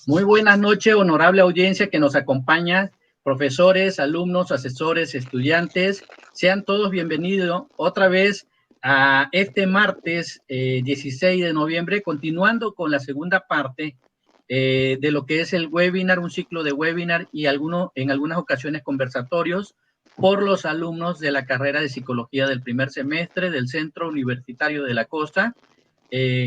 Muy buenas noches, honorable audiencia que nos acompaña, profesores, alumnos, asesores, estudiantes. Sean todos bienvenidos otra vez a este martes 16 de noviembre, continuando con la segunda parte de lo que es el webinar, un ciclo de webinar y en algunas ocasiones conversatorios por los alumnos de la carrera de Psicología del primer semestre del Centro Universitario de la Costa,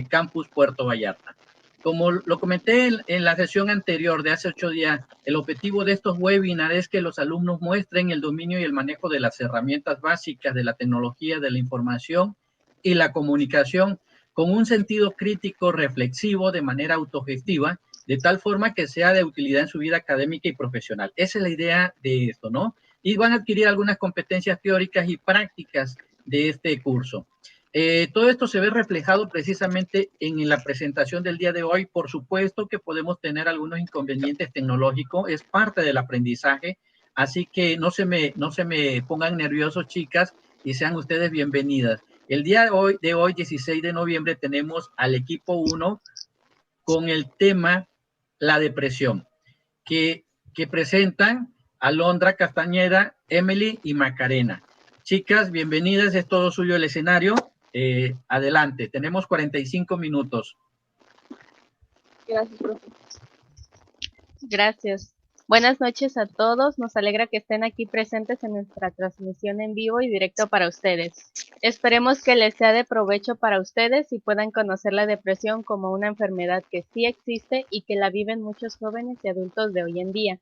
Campus Puerto Vallarta. Como lo comenté en la sesión anterior de hace 8 días, el objetivo de estos webinars es que los alumnos muestren el dominio y el manejo de las herramientas básicas de la tecnología, de la información y la comunicación con un sentido crítico reflexivo de manera autogestiva, de tal forma que sea de utilidad en su vida académica y profesional. Esa es la idea de esto, ¿no? Y van a adquirir algunas competencias teóricas y prácticas de este curso. Todo esto se ve reflejado precisamente en la presentación del día de hoy. Por supuesto que podemos tener algunos inconvenientes tecnológicos, es parte del aprendizaje, así que no se me pongan nerviosos, chicas, y sean ustedes bienvenidas. El día de hoy 16 de noviembre, tenemos al equipo 1 con el tema la depresión, que presentan Alondra Castañeda, Emily y Macarena. Chicas, bienvenidas, es todo suyo el escenario. Adelante, tenemos 45 minutos. Gracias, profe. Gracias. Buenas noches a todos. Nos alegra que estén aquí presentes en nuestra transmisión en vivo y directo para ustedes. Esperemos que les sea de provecho para ustedes y puedan conocer la depresión como una enfermedad que sí existe y que la viven muchos jóvenes y adultos de hoy en día.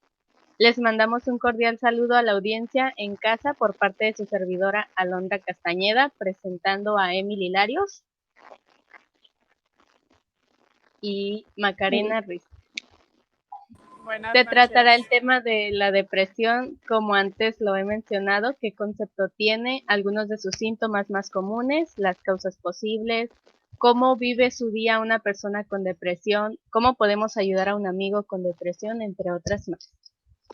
Les mandamos un cordial saludo a la audiencia en casa por parte de su servidora Alondra Castañeda, presentando a Emily Larios y Macarena Ruiz. Se tratará el tema de la depresión, como antes lo he mencionado, qué concepto tiene, algunos de sus síntomas más comunes, las causas posibles, cómo vive su día una persona con depresión, cómo podemos ayudar a un amigo con depresión, entre otras más.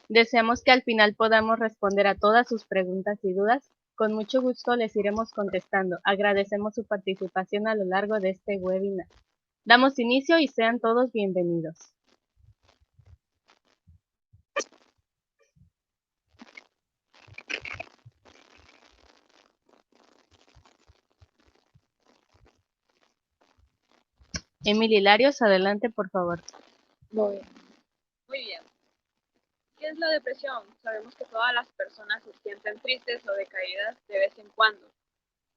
Deseamos que al final podamos responder a todas sus preguntas y dudas. Con mucho gusto les iremos contestando. Agradecemos su participación a lo largo de este webinar. Damos inicio y sean todos bienvenidos. Emily Larios, adelante, por favor. Muy bien. ¿Qué es la depresión? Sabemos que todas las personas se sienten tristes o decaídas de vez en cuando,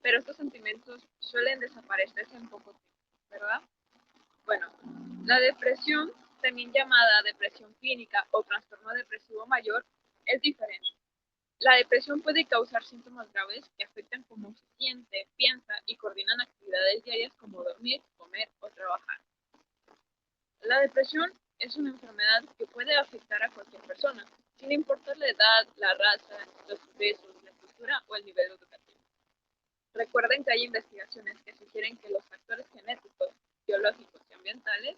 pero estos sentimientos suelen desaparecerse en poco tiempo, ¿verdad? Bueno, la depresión, también llamada depresión clínica o trastorno depresivo mayor, es diferente. La depresión puede causar síntomas graves que afectan cómo se siente, piensa y coordinan actividades diarias como dormir, comer o trabajar. La depresión es una enfermedad que puede afectar a cualquier persona, sin importar la edad, la raza, los ingresos, la cultura o el nivel educativo. Recuerden que hay investigaciones que sugieren que los factores genéticos, biológicos y ambientales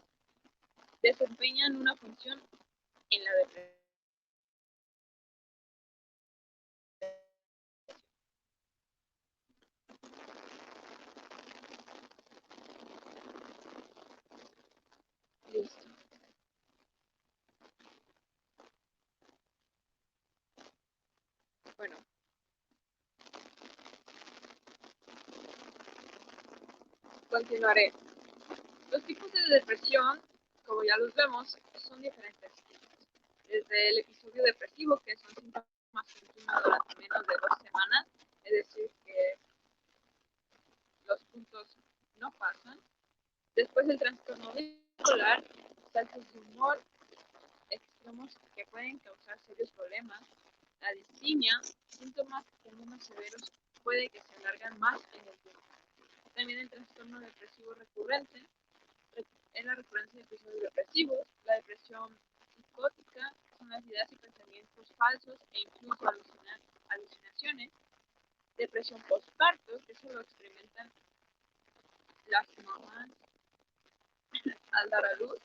desempeñan una función en la depresión. Listo. Bueno. Continuaré. Los tipos de depresión, como ya los vemos, son diferentes. Desde el episodio depresivo, que son síntomas que duran durante menos de 2 semanas, es decir, que los puntos no pasan. Después el trastorno bipolar, saltos de humor extremos que pueden causar serios problemas. La distimia, síntomas que menos severos puede que se alargan más en el tiempo. También el trastorno depresivo recurrente, es la recurrencia de episodios depresivos. La depresión psicótica son las ideas y pensamientos falsos e incluso alucinaciones. Depresión postparto, que eso lo experimentan las mamás al dar a luz.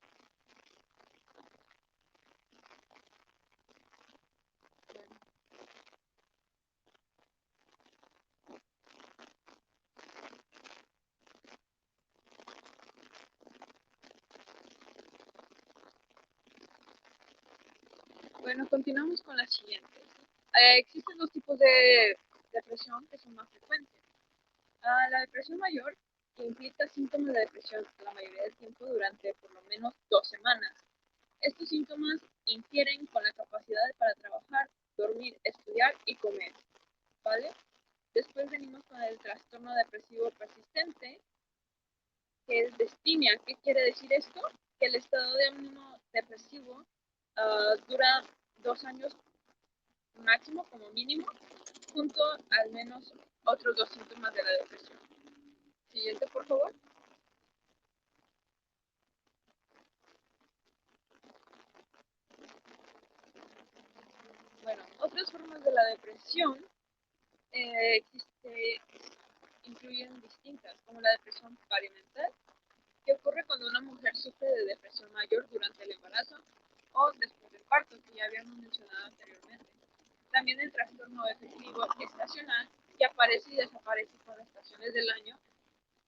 Bueno, continuamos con la siguiente. Existen dos tipos de depresión que son más frecuentes. La depresión mayor, que implica síntomas de depresión la mayoría del tiempo durante por lo menos 2 semanas. Estos síntomas infieren con la capacidad para trabajar, dormir, estudiar y comer, ¿vale? Después venimos con el trastorno depresivo persistente, que es distimia. ¿Qué quiere decir esto? Que el estado de ánimo depresivo dura 2 años máximo como mínimo, junto al menos otros 2 síntomas de la depresión. Siguiente, por favor. Bueno, otras formas de la depresión incluyen distintas, como la depresión perimental, que ocurre cuando una mujer sufre de depresión mayor durante el embarazo o después del parto, que ya habíamos mencionado anteriormente. También el trastorno depresivo estacional, que aparece y desaparece con las estaciones del año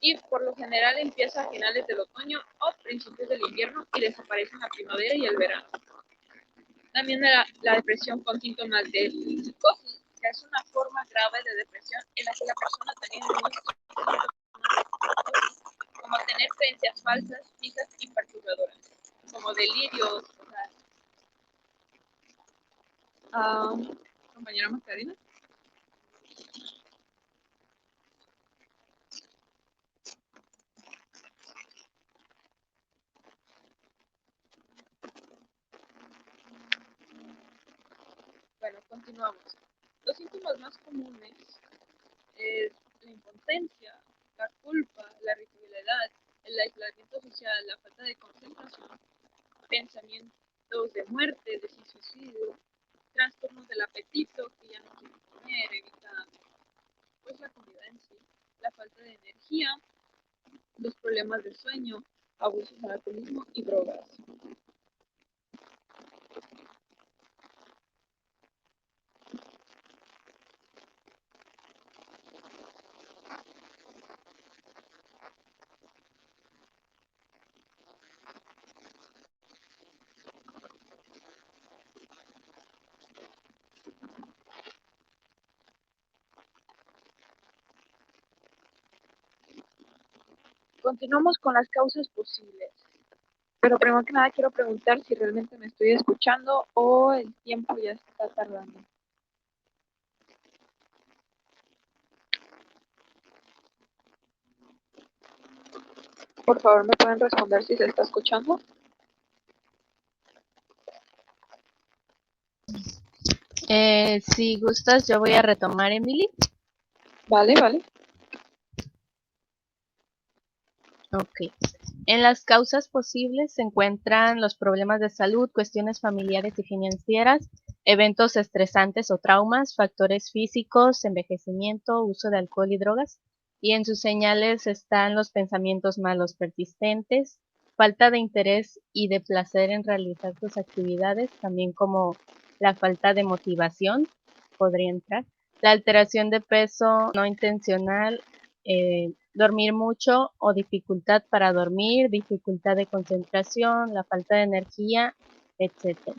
y por lo general empieza a finales del otoño o principios del invierno y desaparece en la primavera y el verano. También la depresión con síntomas de psicosis, que es una forma grave de depresión en la que la persona tiene síntomas como tener creencias falsas, fijas y perturbadoras, como delirios. Compañera Macarena. Bueno, continuamos. Los síntomas más comunes es la impotencia, la culpa, la irritabilidad, el aislamiento social, la falta de concentración, pensamientos de muerte, de suicidio, trastornos del apetito, que ya no quieren comer, evita pues la comida en sí, la falta de energía, los problemas de sueño, abusos del alcoholismo y drogas. Continuamos con las causas posibles. Pero primero que nada quiero preguntar si realmente me estoy escuchando o el tiempo ya está tardando. Por favor, ¿me pueden responder si se está escuchando? Si gustas, yo voy a retomar, Emily. Vale, vale. Ok. En las causas posibles se encuentran los problemas de salud, cuestiones familiares y financieras, eventos estresantes o traumas, factores físicos, envejecimiento, uso de alcohol y drogas. Y en sus señales están los pensamientos malos persistentes, falta de interés y de placer en realizar sus actividades, también como la falta de motivación podría entrar, la alteración de peso no intencional, dormir mucho o dificultad para dormir, dificultad de concentración, la falta de energía, etcétera.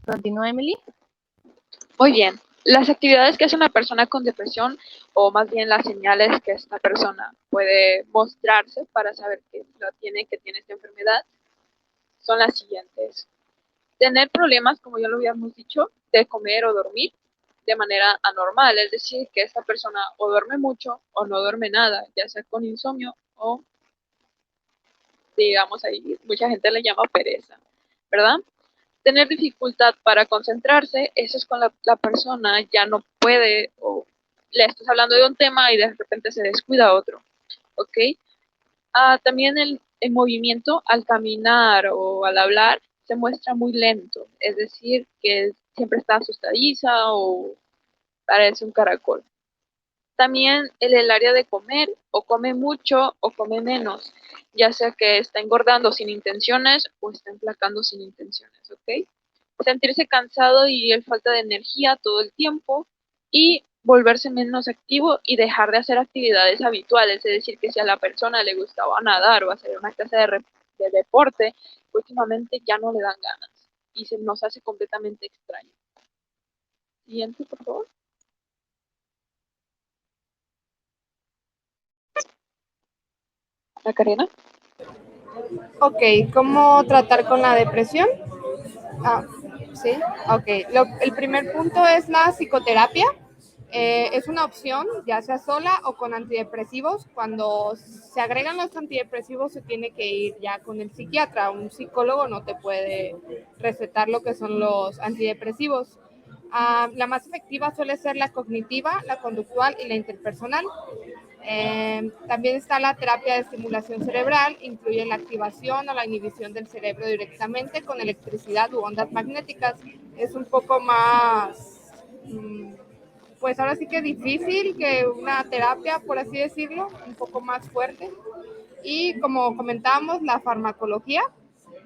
¿Continúa, Emily? Muy bien. Las actividades que hace una persona con depresión, o más bien las señales que esta persona puede mostrarse para saber que tiene esta enfermedad, son las siguientes. Tener problemas, como ya lo habíamos dicho, de comer o dormir de manera anormal, es decir, que esta persona o duerme mucho o no duerme nada, ya sea con insomnio o, digamos, ahí mucha gente le llama pereza, ¿verdad? Tener dificultad para concentrarse, eso es cuando la persona ya no puede o le estás hablando de un tema y de repente se descuida otro, ¿ok? También el movimiento al caminar o al hablar se muestra muy lento, es decir, que siempre está asustadiza o parece un caracol. También el área de comer, o come mucho o come menos, ya sea que está engordando sin intenciones o está emplacando sin intenciones, ¿ok? Sentirse cansado y el falta de energía todo el tiempo y volverse menos activo y dejar de hacer actividades habituales. Es decir, que si a la persona le gustaba nadar o hacer una clase de deporte, últimamente ya no le dan ganas y se nos hace completamente extraño. Siguiente, por favor. Macarena. Ok, ¿cómo tratar con la depresión? Sí, ok. El primer punto es la psicoterapia. Es una opción, ya sea sola o con antidepresivos. Cuando se agregan los antidepresivos se tiene que ir ya con el psiquiatra. Un psicólogo no te puede recetar lo que son los antidepresivos. La más efectiva suele ser la cognitiva, la conductual y la interpersonal. También está la terapia de estimulación cerebral, incluye la activación o la inhibición del cerebro directamente con electricidad u ondas magnéticas. Es un poco más, pues ahora sí que difícil que una terapia, por así decirlo, un poco más fuerte. Y como comentábamos, la farmacología,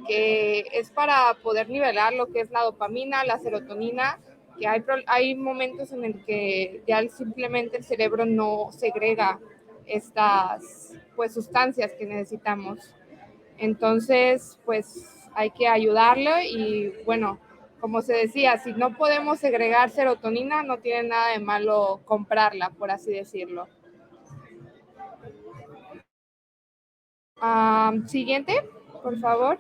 que es para poder nivelar lo que es la dopamina, la serotonina, que hay momentos en el que ya simplemente el cerebro no segrega estas pues sustancias que necesitamos. Entonces, pues hay que ayudarle y bueno, como se decía, si no podemos segregar serotonina, no tiene nada de malo comprarla, por así decirlo. Siguiente, por favor.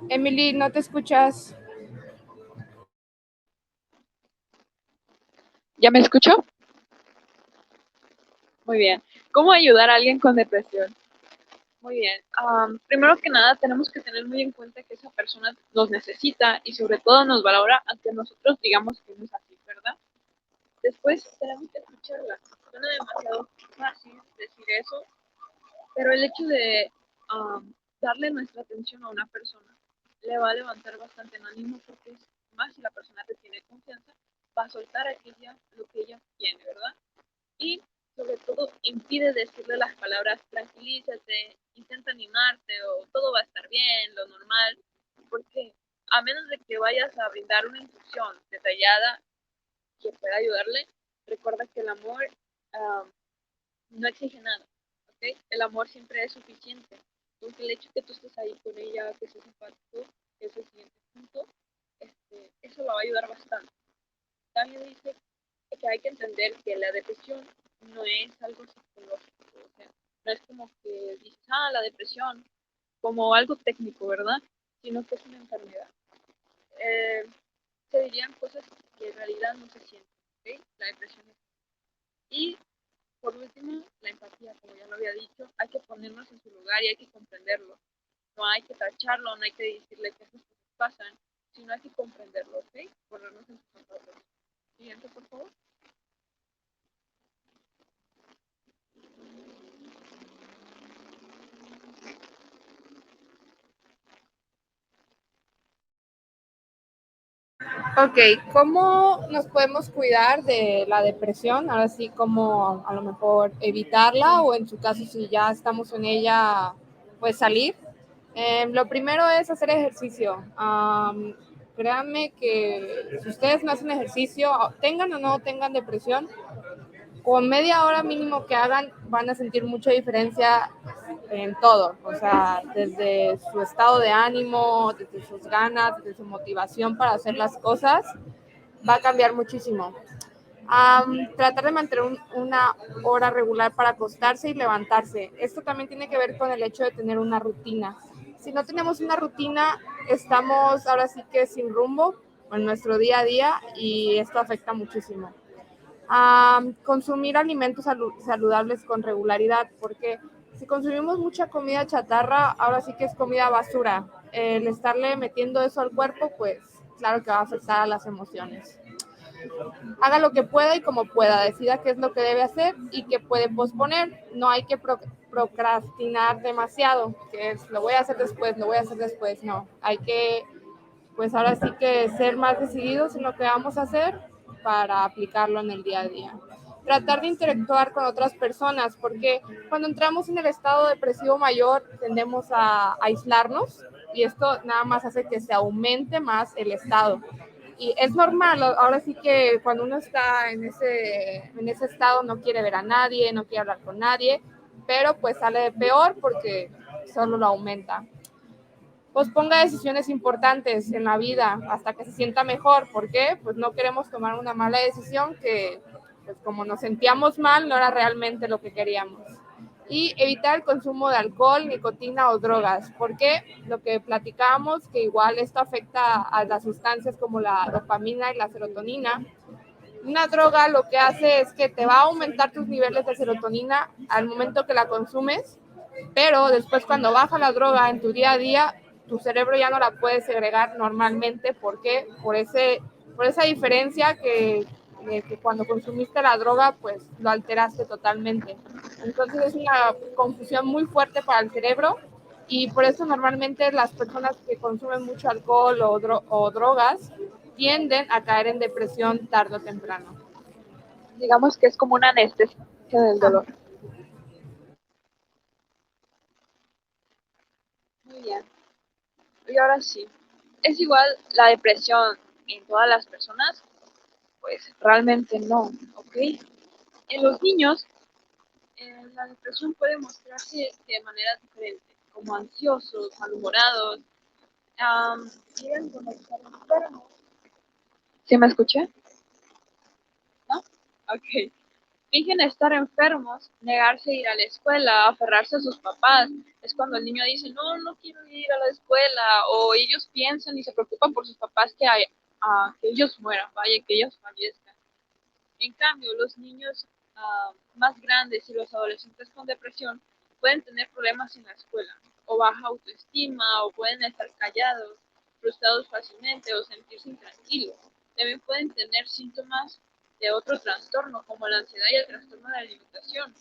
Emily, ¿no te escuchas? ¿Ya me escuchó? Muy bien. ¿Cómo ayudar a alguien con depresión? Muy bien. Primero que nada, tenemos que tener muy en cuenta que esa persona nos necesita y sobre todo nos valora, aunque nosotros digamos que no es así, ¿verdad? Después tenemos que escucharla. Suena demasiado fácil decir eso, pero el hecho de darle nuestra atención a una persona le va a levantar bastante el ánimo porque más si la persona te tiene confianza, va a soltar lo que ella tiene, ¿verdad? Y sobre todo impide decirle las palabras tranquilízate, intenta animarte o todo va a estar bien, lo normal, porque a menos de que vayas a brindar una instrucción detallada que pueda ayudarle, recuerda que el amor no exige nada, ¿ok? El amor siempre es suficiente. Entonces el hecho de que tú estés ahí con ella, que seas empático, que es el siguiente punto, eso la va a ayudar bastante. También dice que hay que entender que la depresión no es algo psicológico, o sea, no es como que dices, la depresión, como algo técnico, ¿verdad? Sino que es una enfermedad. Se dirían cosas que en realidad no se sienten, ¿ok? La depresión es. Y por último, la empatía, como ya lo había dicho, hay que ponernos en su lugar y hay que comprenderlo. No hay que tacharlo, no hay que decirle que esas cosas pasan, sino hay que comprenderlo, ¿ok? Ponernos en sus zapatos. Siguiente, por favor. Ok, ¿cómo nos podemos cuidar de la depresión? Ahora sí, ¿cómo a lo mejor evitarla o en su caso si ya estamos en ella, pues salir? Lo primero es hacer ejercicio. Créanme que si ustedes no hacen ejercicio, tengan o no tengan depresión, con media hora mínimo que hagan van a sentir mucha diferencia en todo, o sea, desde su estado de ánimo, desde sus ganas, desde su motivación para hacer las cosas, va a cambiar muchísimo. Tratar de mantener una hora regular para acostarse y levantarse. Esto también tiene que ver con el hecho de tener una rutina. Si no tenemos una rutina, estamos ahora sí que sin rumbo en nuestro día a día y esto afecta muchísimo. Consumir alimentos saludables con regularidad, porque si consumimos mucha comida chatarra, ahora sí que es comida basura. El estarle metiendo eso al cuerpo, pues claro que va a afectar a las emociones. Haga lo que pueda y como pueda, decida qué es lo que debe hacer y qué puede posponer. No hay que procrastinar demasiado, que es lo voy a hacer después, no. Hay que, pues ahora sí que ser más decididos en lo que vamos a hacer para aplicarlo en el día a día. tratar de interactuar con otras personas, porque cuando entramos en el estado depresivo mayor tendemos a aislarnos y esto nada más hace que se aumente más el estado. Y es normal, ahora sí que cuando uno está en ese estado no quiere ver a nadie, no quiere hablar con nadie, pero pues sale peor porque solo lo aumenta. Posponga decisiones importantes en la vida hasta que se sienta mejor. ¿Por qué? Pues no queremos tomar una mala decisión que, pues como nos sentíamos mal, no era realmente lo que queríamos. Y evitar el consumo de alcohol, nicotina o drogas. ¿Por qué? Lo que platicábamos, que igual esto afecta a las sustancias como la dopamina y la serotonina. Una droga lo que hace es que te va a aumentar tus niveles de serotonina al momento que la consumes, pero después cuando baja la droga en tu día a día, tu cerebro ya no la puede segregar normalmente. ¿Por qué? Por esa diferencia que cuando consumiste la droga, pues lo alteraste totalmente. Entonces es una confusión muy fuerte para el cerebro y por eso normalmente las personas que consumen mucho alcohol o drogas tienden a caer en depresión tarde o temprano. Digamos que es como una anestesia del dolor. Muy bien. Y ahora sí, ¿es igual la depresión en todas las personas? Pues realmente no, ¿ok? En los niños, la depresión puede mostrarse de manera diferente, como ansiosos, malhumorados, quieren estar enfermos. ¿Sí me escuché? ¿No? Ok. Fingen estar enfermos, negarse a ir a la escuela, aferrarse a sus papás. Es cuando el niño dice, no, no quiero ir a la escuela. O ellos piensan y se preocupan por sus papás que ellos mueran, vaya, que ellos fallezcan. En cambio, los niños más grandes y los adolescentes con depresión pueden tener problemas en la escuela, o baja autoestima, o pueden estar callados, frustrados fácilmente, o sentirse intranquilos. También pueden tener síntomas de otro trastorno, como la ansiedad y el trastorno de la alimentación,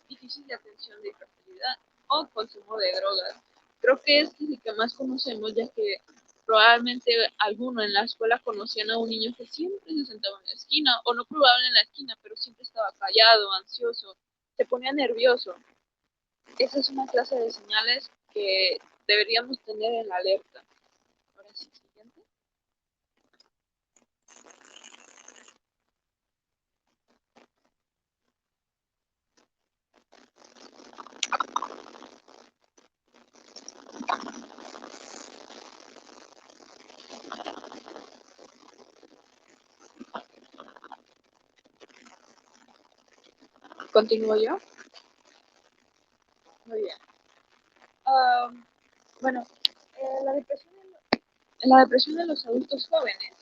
déficit de atención de hiperactividad o consumo de drogas. Creo que este es el que más conocemos, ya que probablemente alguno en la escuela conocían a un niño que siempre se sentaba en la esquina, o no probable en la esquina, pero siempre estaba callado, ansioso, se ponía nervioso. Esa es una clase de señales que deberíamos tener en la alerta. Ahora sí, siguiente. ¿Continúo yo? Muy bien. Bueno, la depresión de los adultos jóvenes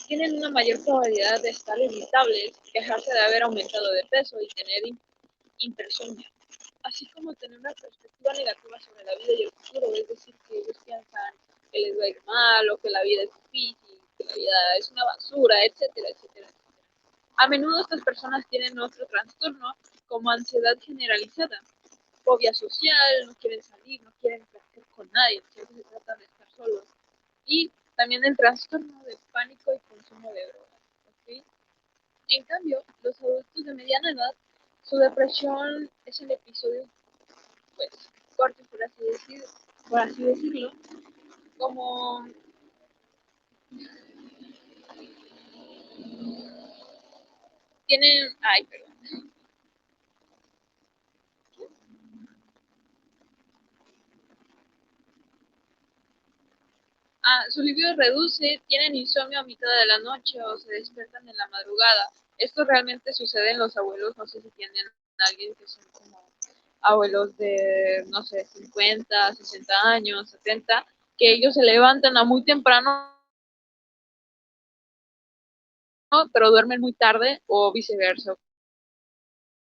tienen una mayor probabilidad de estar irritables, quejarse de haber aumentado de peso y tener impresión, así como tener una perspectiva negativa sobre la vida y el futuro, es decir, que ellos piensan que les va a ir mal o que la vida es difícil, que la vida es una basura, etcétera, etcétera. A menudo estas personas tienen otro trastorno como ansiedad generalizada, fobia social, no quieren salir, no quieren interactuar con nadie, siempre se tratan de estar solos. Y también el trastorno de pánico y consumo de drogas. ¿Okay? En cambio, los adultos de mediana edad, su depresión es el episodio, pues, corto, por así decirlo, como tienen, perdón. Su libido reduce, tienen insomnio a mitad de la noche o se despiertan en la madrugada. Esto realmente sucede en los abuelos, no sé si tienen a alguien que son como abuelos de, no sé, 50, 60 años, 70, que ellos se levantan a muy temprano, pero duermen muy tarde o viceversa.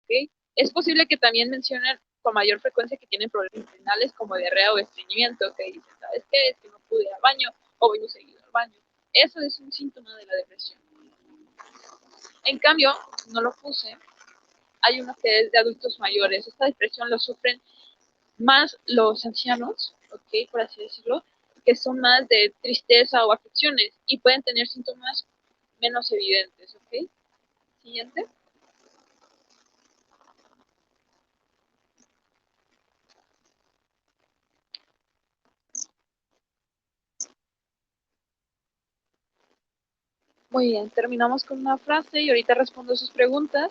¿Okay? Es posible que también mencionen con mayor frecuencia que tienen problemas intestinales como diarrea o estreñimiento, que dicen, ¿sabes qué? Es que no pude ir al baño o vino seguido al baño. Eso es un síntoma de la depresión. En cambio, no lo puse, hay uno que es de adultos mayores. Esta depresión lo sufren más los ancianos, ¿ok? Por así decirlo, que son más de tristeza o aflicciones y pueden tener síntomas menos evidentes, ¿ok? Siguiente. Muy bien, terminamos con una frase y ahorita respondo sus preguntas.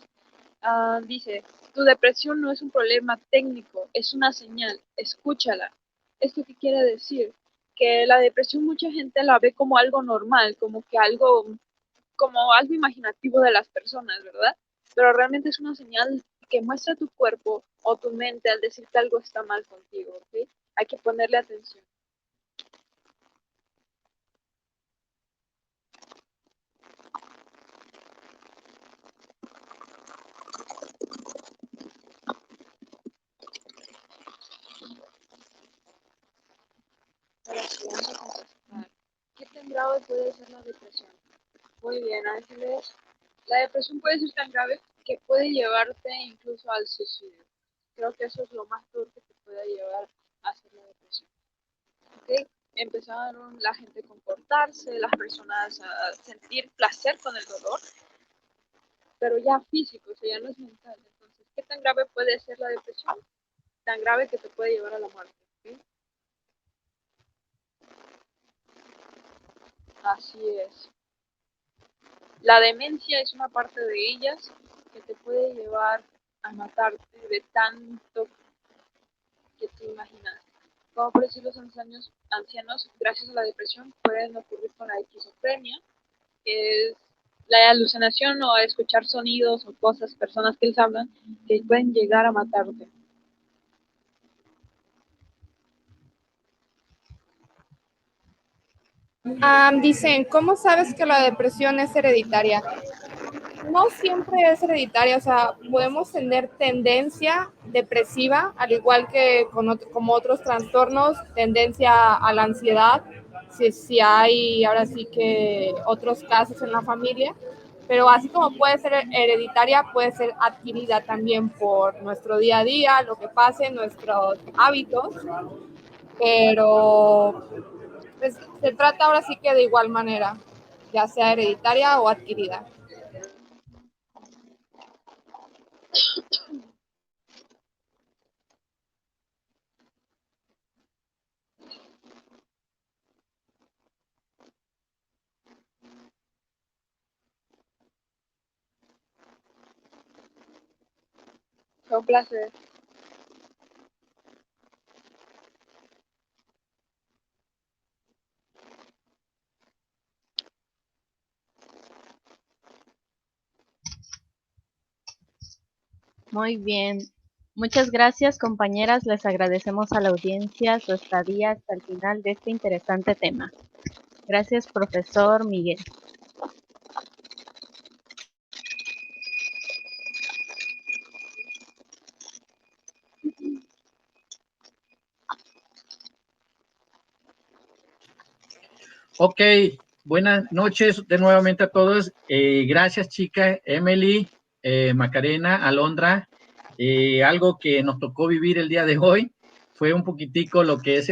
Dice, tu depresión no es un problema técnico, es una señal, escúchala. ¿Esto qué quiere decir? Que la depresión mucha gente la ve como algo normal, como algo imaginativo de las personas, ¿verdad? Pero realmente es una señal que muestra tu cuerpo o tu mente al decir que algo está mal contigo, ¿ok? Hay que ponerle atención. Ahora sí, vamos a contestar. ¿Qué tan grave puede ser la depresión? Muy bien, Ángeles. La depresión puede ser tan grave que puede llevarte incluso al suicidio. Creo que eso es lo más duro que te puede llevar a hacer la depresión. ¿Okay? Empezaron la gente a comportarse, las personas a sentir placer con el dolor, pero ya físico, o sea, ya no es mental. Entonces, ¿qué tan grave puede ser la depresión? Tan grave que te puede llevar a la muerte. ¿Okay? Así es. La demencia es una parte de ellas que te puede llevar a matarte de tanto que te imaginas. Como por decir los ancianos, gracias a la depresión, pueden ocurrir con la esquizofrenia, que es la alucinación o escuchar sonidos o cosas, personas que les hablan, que pueden llegar a matarte. Dicen, ¿cómo sabes que la depresión es hereditaria? No siempre es hereditaria, o sea, podemos tener tendencia depresiva, al igual que como otros trastornos, tendencia a la ansiedad, si hay ahora sí que otros casos en la familia, pero así como puede ser hereditaria, puede ser adquirida también por nuestro día a día, lo que pase, nuestros hábitos, pero pues, se trata ahora sí que de igual manera, ya sea hereditaria o adquirida. Fue un placer. Muy bien. Muchas gracias, compañeras. Les agradecemos a la audiencia su estadía hasta el final de este interesante tema. Gracias, profesor Miguel. Ok, buenas noches de nuevamente a todos. Gracias, chicas, Emily, Macarena, Alondra. Algo que nos tocó vivir el día de hoy fue un poquitico lo que es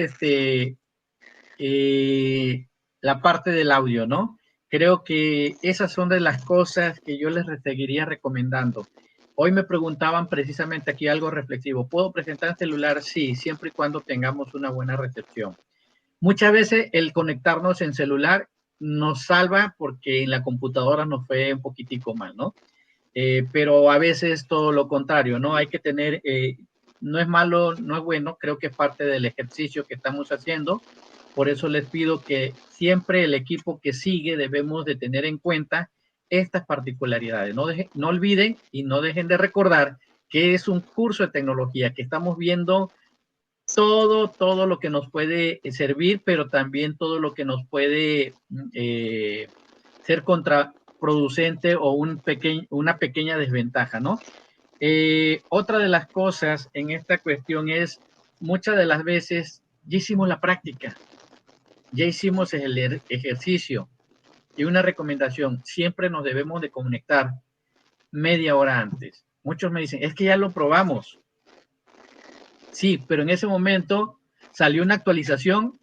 la parte del audio, ¿no? Creo que esas son de las cosas que yo les seguiría recomendando. Hoy me preguntaban precisamente aquí algo reflexivo. ¿Puedo presentar celular? Sí, siempre y cuando tengamos una buena recepción. Muchas veces el conectarnos en celular nos salva porque en la computadora nos fue un poquitico mal, ¿no? Pero a veces todo lo contrario, ¿no? Hay que tener, no es malo, no es bueno, creo que es parte del ejercicio que estamos haciendo. Por eso les pido que siempre el equipo que sigue debemos de tener en cuenta estas particularidades. No olviden y no dejen de recordar que es un curso de tecnología, que estamos viendo todo lo que nos puede servir, pero también todo lo que nos puede ser contraproducente o una pequeña desventaja, ¿no? Otra de las cosas en esta cuestión es, muchas de las veces ya hicimos la práctica, ya hicimos el ejercicio, y una recomendación, siempre nos debemos de conectar media hora antes. Muchos me dicen, es que ya lo probamos. Sí, pero en ese momento salió una actualización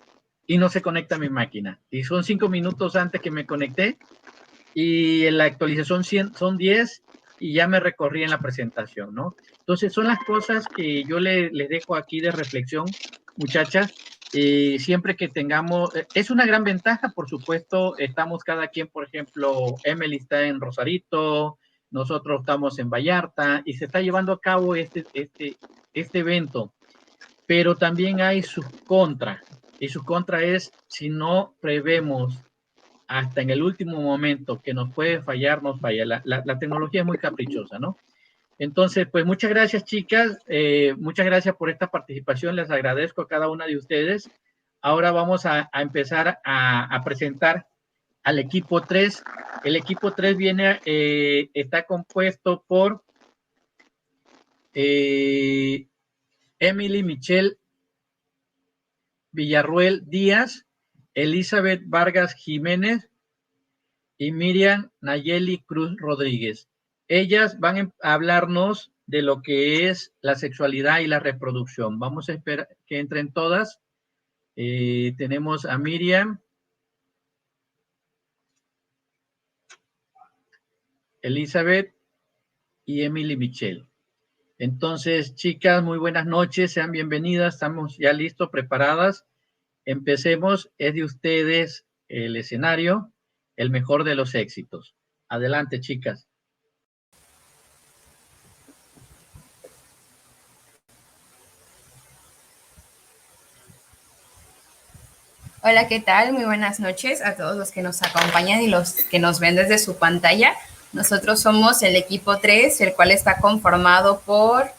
y no se conecta a mi máquina. Y son 5 minutos antes que me conecté y la actualización son 10 y ya me recorrí en la presentación, ¿no? Entonces son las cosas que yo les dejo aquí de reflexión, muchachas. Siempre que tengamos, es una gran ventaja, por supuesto, estamos cada quien, por ejemplo, Emily está en Rosarito, nosotros estamos en Vallarta y se está llevando a cabo este evento, pero también hay sus contras, y su contra es si no prevemos hasta en el último momento que nos puede fallar, nos falla. La tecnología es muy caprichosa, ¿no? Entonces, pues muchas gracias, chicas. Muchas gracias por esta participación. Les agradezco a cada una de ustedes. Ahora vamos a empezar a presentar al equipo 3. El equipo 3 viene, está compuesto por Emily Michelle Villarruel Díaz, Elizabeth Vargas Jiménez y Miriam Nayeli Cruz Rodríguez. Ellas van a hablarnos de lo que es la sexualidad y la reproducción. Vamos a esperar que entren todas. Tenemos a Miriam, Elizabeth y Emily Michelle. Entonces, chicas, muy buenas noches, sean bienvenidas, estamos ya listos, preparadas. Empecemos, es de ustedes el escenario, el mejor de los éxitos. Adelante, chicas. Hola, ¿qué tal? Muy buenas noches a todos los que nos acompañan y los que nos ven desde su pantalla. Nosotros somos el equipo 3, el cual está conformado por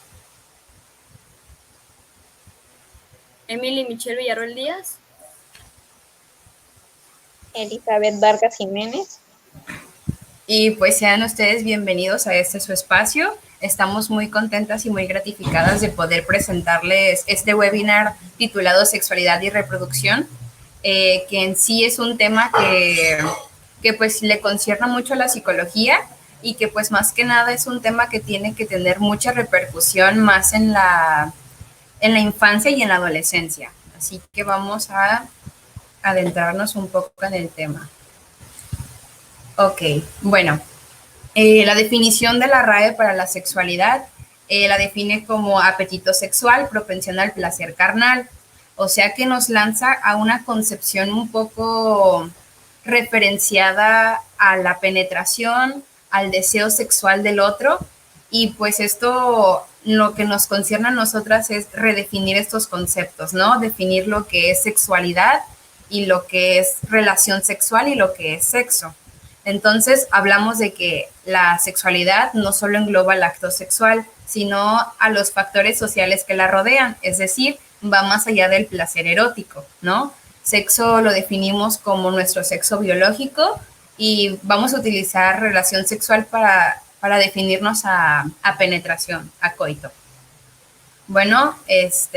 Emily Michelle Villarruel Díaz, Elizabeth Vargas Jiménez. Y pues sean ustedes bienvenidos a este su espacio. Estamos muy contentas y muy gratificadas de poder presentarles este webinar titulado Sexualidad y Reproducción, que en sí es un tema que pues le concierne mucho a la psicología y que pues más que nada es un tema que tiene que tener mucha repercusión más en la infancia y en la adolescencia. Así que vamos a adentrarnos un poco en el tema. Ok, bueno, la definición de la RAE para la sexualidad la define como apetito sexual, propensión al placer carnal, o sea que nos lanza a una concepción un poco referenciada a la penetración, al deseo sexual del otro, y pues esto lo que nos concierne a nosotras es redefinir estos conceptos, ¿no? Definir lo que es sexualidad y lo que es relación sexual y lo que es sexo. Entonces, hablamos de que la sexualidad no solo engloba el acto sexual, sino a los factores sociales que la rodean, es decir, va más allá del placer erótico, ¿no? Sexo lo definimos como nuestro sexo biológico y vamos a utilizar relación sexual para definirnos a penetración, a coito. Bueno, es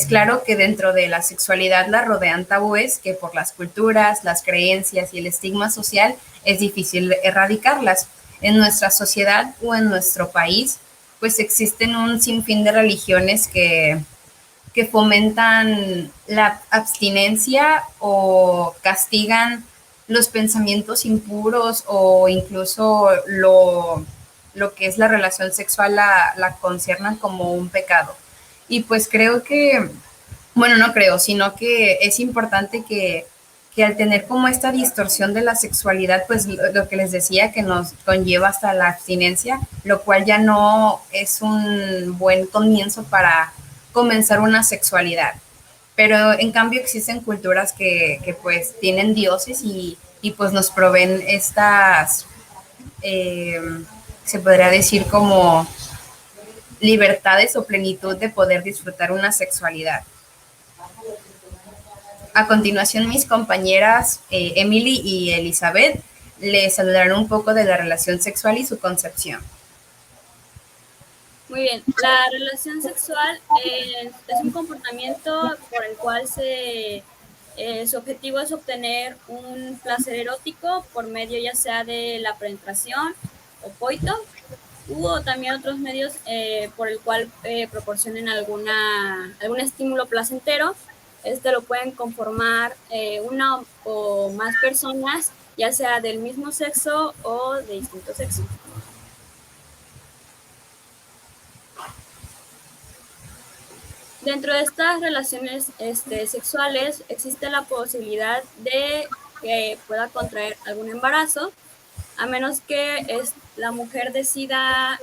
claro que dentro de la sexualidad la rodean tabúes que por las culturas, las creencias y el estigma social es difícil erradicarlas. En nuestra sociedad o en nuestro país, pues existen un sinfín de religiones que fomentan la abstinencia o castigan los pensamientos impuros o incluso lo que es la relación sexual la conciernan como un pecado. Y pues creo que, bueno, no creo, sino que es importante que al tener como esta distorsión de la sexualidad, pues lo que les decía, que nos conlleva hasta la abstinencia, lo cual ya no es un buen comienzo para comenzar una sexualidad. Pero en cambio existen culturas que pues tienen dioses y pues nos proveen estas, se podría decir como libertades o plenitud de poder disfrutar una sexualidad. A continuación, mis compañeras Emily y Elizabeth les hablarán un poco de la relación sexual y su concepción. Muy bien, la relación sexual es un comportamiento por el cual su objetivo es obtener un placer erótico por medio ya sea de la penetración o coito, o también otros medios por el cual proporcionen algún estímulo placentero. Lo pueden conformar una o más personas ya sea del mismo sexo o de distinto sexo. Dentro de estas relaciones sexuales existe la posibilidad de que pueda contraer algún embarazo, a menos que la mujer decida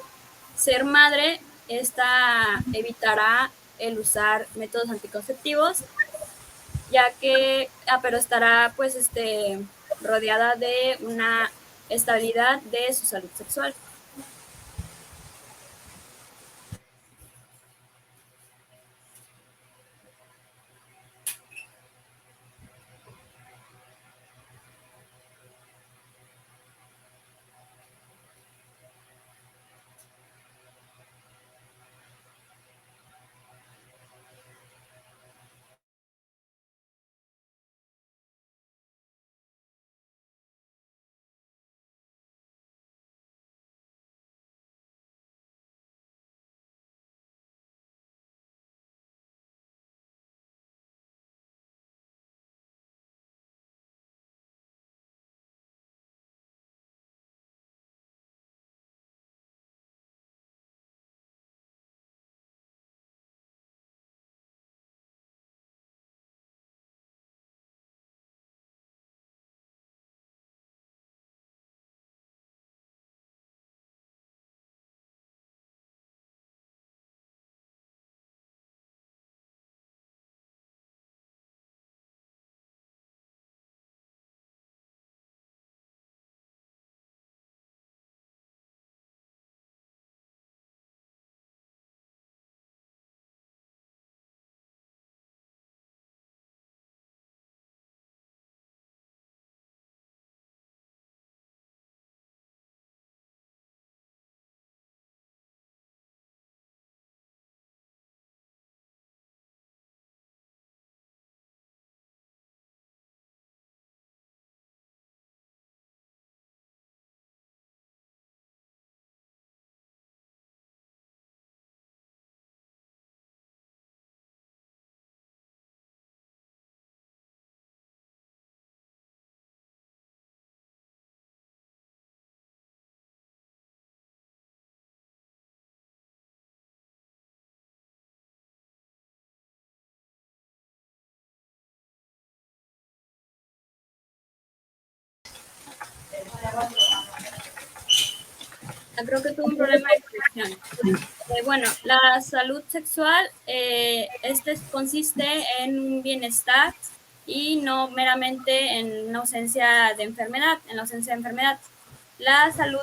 ser madre. Esta evitará el usar métodos anticonceptivos, ya que, pero estará pues rodeada de una estabilidad de su salud sexual. Creo que tuve un problema de conexión. Bueno, la salud sexual consiste en un bienestar y no meramente en una ausencia de enfermedad, La salud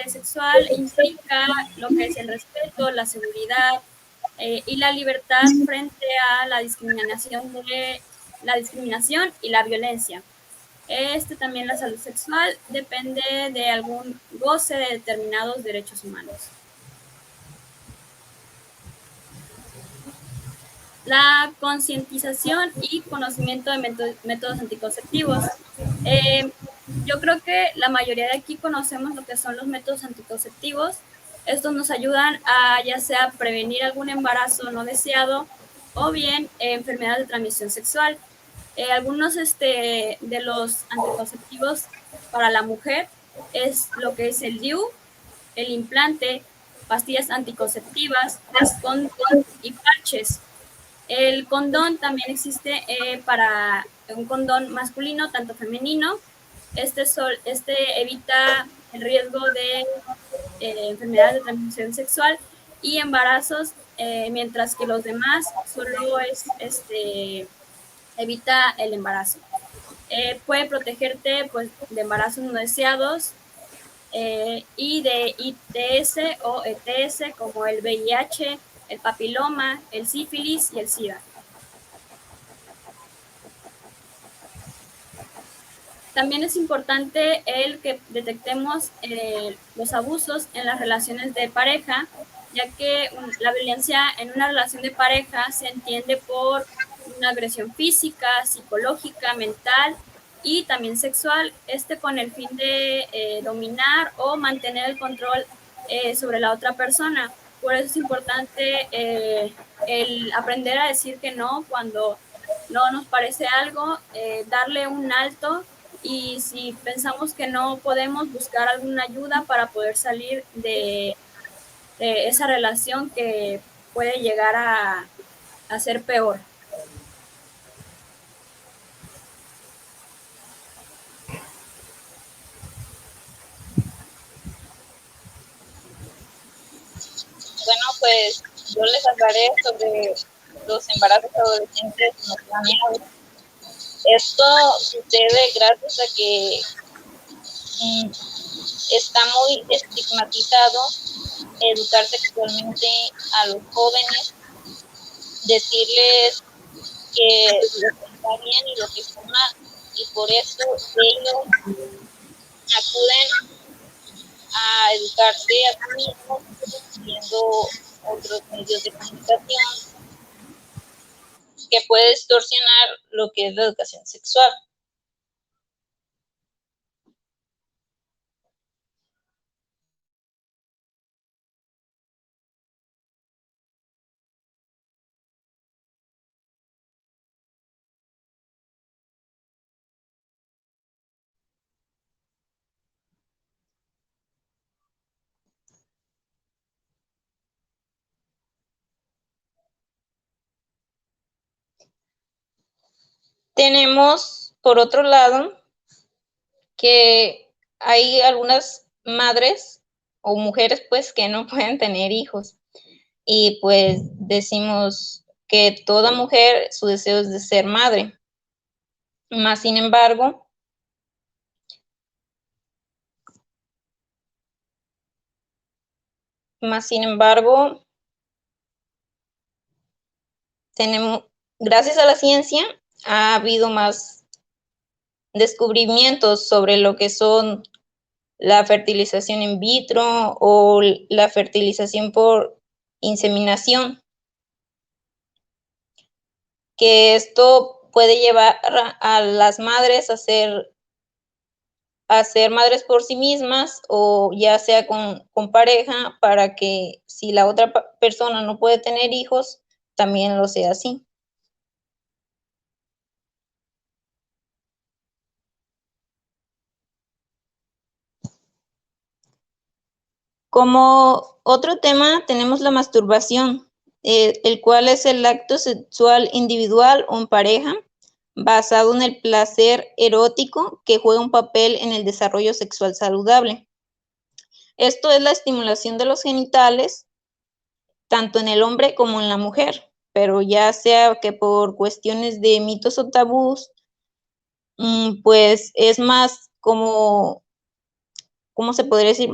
sexual implica lo que es el respeto, la seguridad y la libertad frente a la discriminación y la violencia. También la salud sexual depende de algún goce de determinados derechos humanos. La concientización y conocimiento de métodos anticonceptivos. Yo creo que la mayoría de aquí conocemos lo que son los métodos anticonceptivos. Estos nos ayudan a ya sea prevenir algún embarazo no deseado o bien enfermedades de transmisión sexual. Algunos de los anticonceptivos para la mujer es lo que es el DIU, el implante, pastillas anticonceptivas, condón y parches. El condón también existe para un condón masculino, tanto femenino. Este evita el riesgo de enfermedades de transmisión sexual y embarazos, mientras que los demás solo evita el embarazo. Puede protegerte pues, de embarazos no deseados y de ITS o ETS como el VIH, el papiloma, el sífilis y el SIDA. También es importante el que detectemos los abusos en las relaciones de pareja, ya que la violencia en una relación de pareja se entiende por una agresión física, psicológica, mental y también sexual, con el fin de dominar o mantener el control sobre la otra persona. Por eso es importante el aprender a decir que no cuando no nos parece algo, darle un alto y si pensamos que no podemos, buscar alguna ayuda para poder salir de esa relación que puede llegar a ser peor. Bueno, pues yo les hablaré sobre los embarazos adolescentes no planeados. Esto sucede gracias a que está muy estigmatizado educar sexualmente a los jóvenes, decirles que lo que está bien y lo que está mal, y por eso ellos acuden a educarse a sí mismos viendo otros medios de comunicación que puede distorsionar lo que es la educación sexual. Tenemos, por otro lado, que hay algunas madres o mujeres pues que no pueden tener hijos, y pues decimos que toda mujer su deseo es de ser madre. Más sin embargo, gracias a la ciencia ha habido más descubrimientos sobre lo que son la fertilización in vitro o la fertilización por inseminación, que esto puede llevar a las madres a ser madres por sí mismas, o ya sea con pareja, para que si la otra persona no puede tener hijos, también lo sea así. Como otro tema tenemos la masturbación, el cual es el acto sexual individual o en pareja, basado en el placer erótico que juega un papel en el desarrollo sexual saludable. Esto es la estimulación de los genitales, tanto en el hombre como en la mujer, pero ya sea que por cuestiones de mitos o tabús, pues es más como, ¿cómo se podría decir?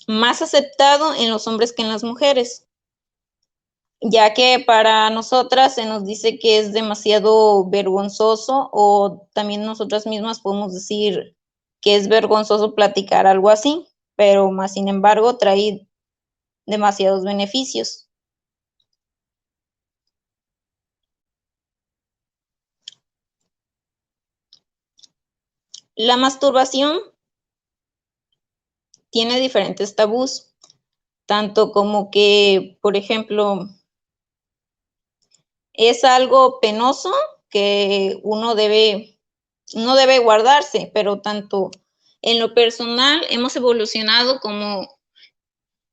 Más aceptado en los hombres que en las mujeres, ya que para nosotras se nos dice que es demasiado vergonzoso, o también nosotras mismas podemos decir que es vergonzoso platicar algo así, pero más sin embargo trae demasiados beneficios. La masturbación tiene diferentes tabús, tanto como que, por ejemplo, es algo penoso que uno debe guardarse, pero tanto en lo personal hemos evolucionado como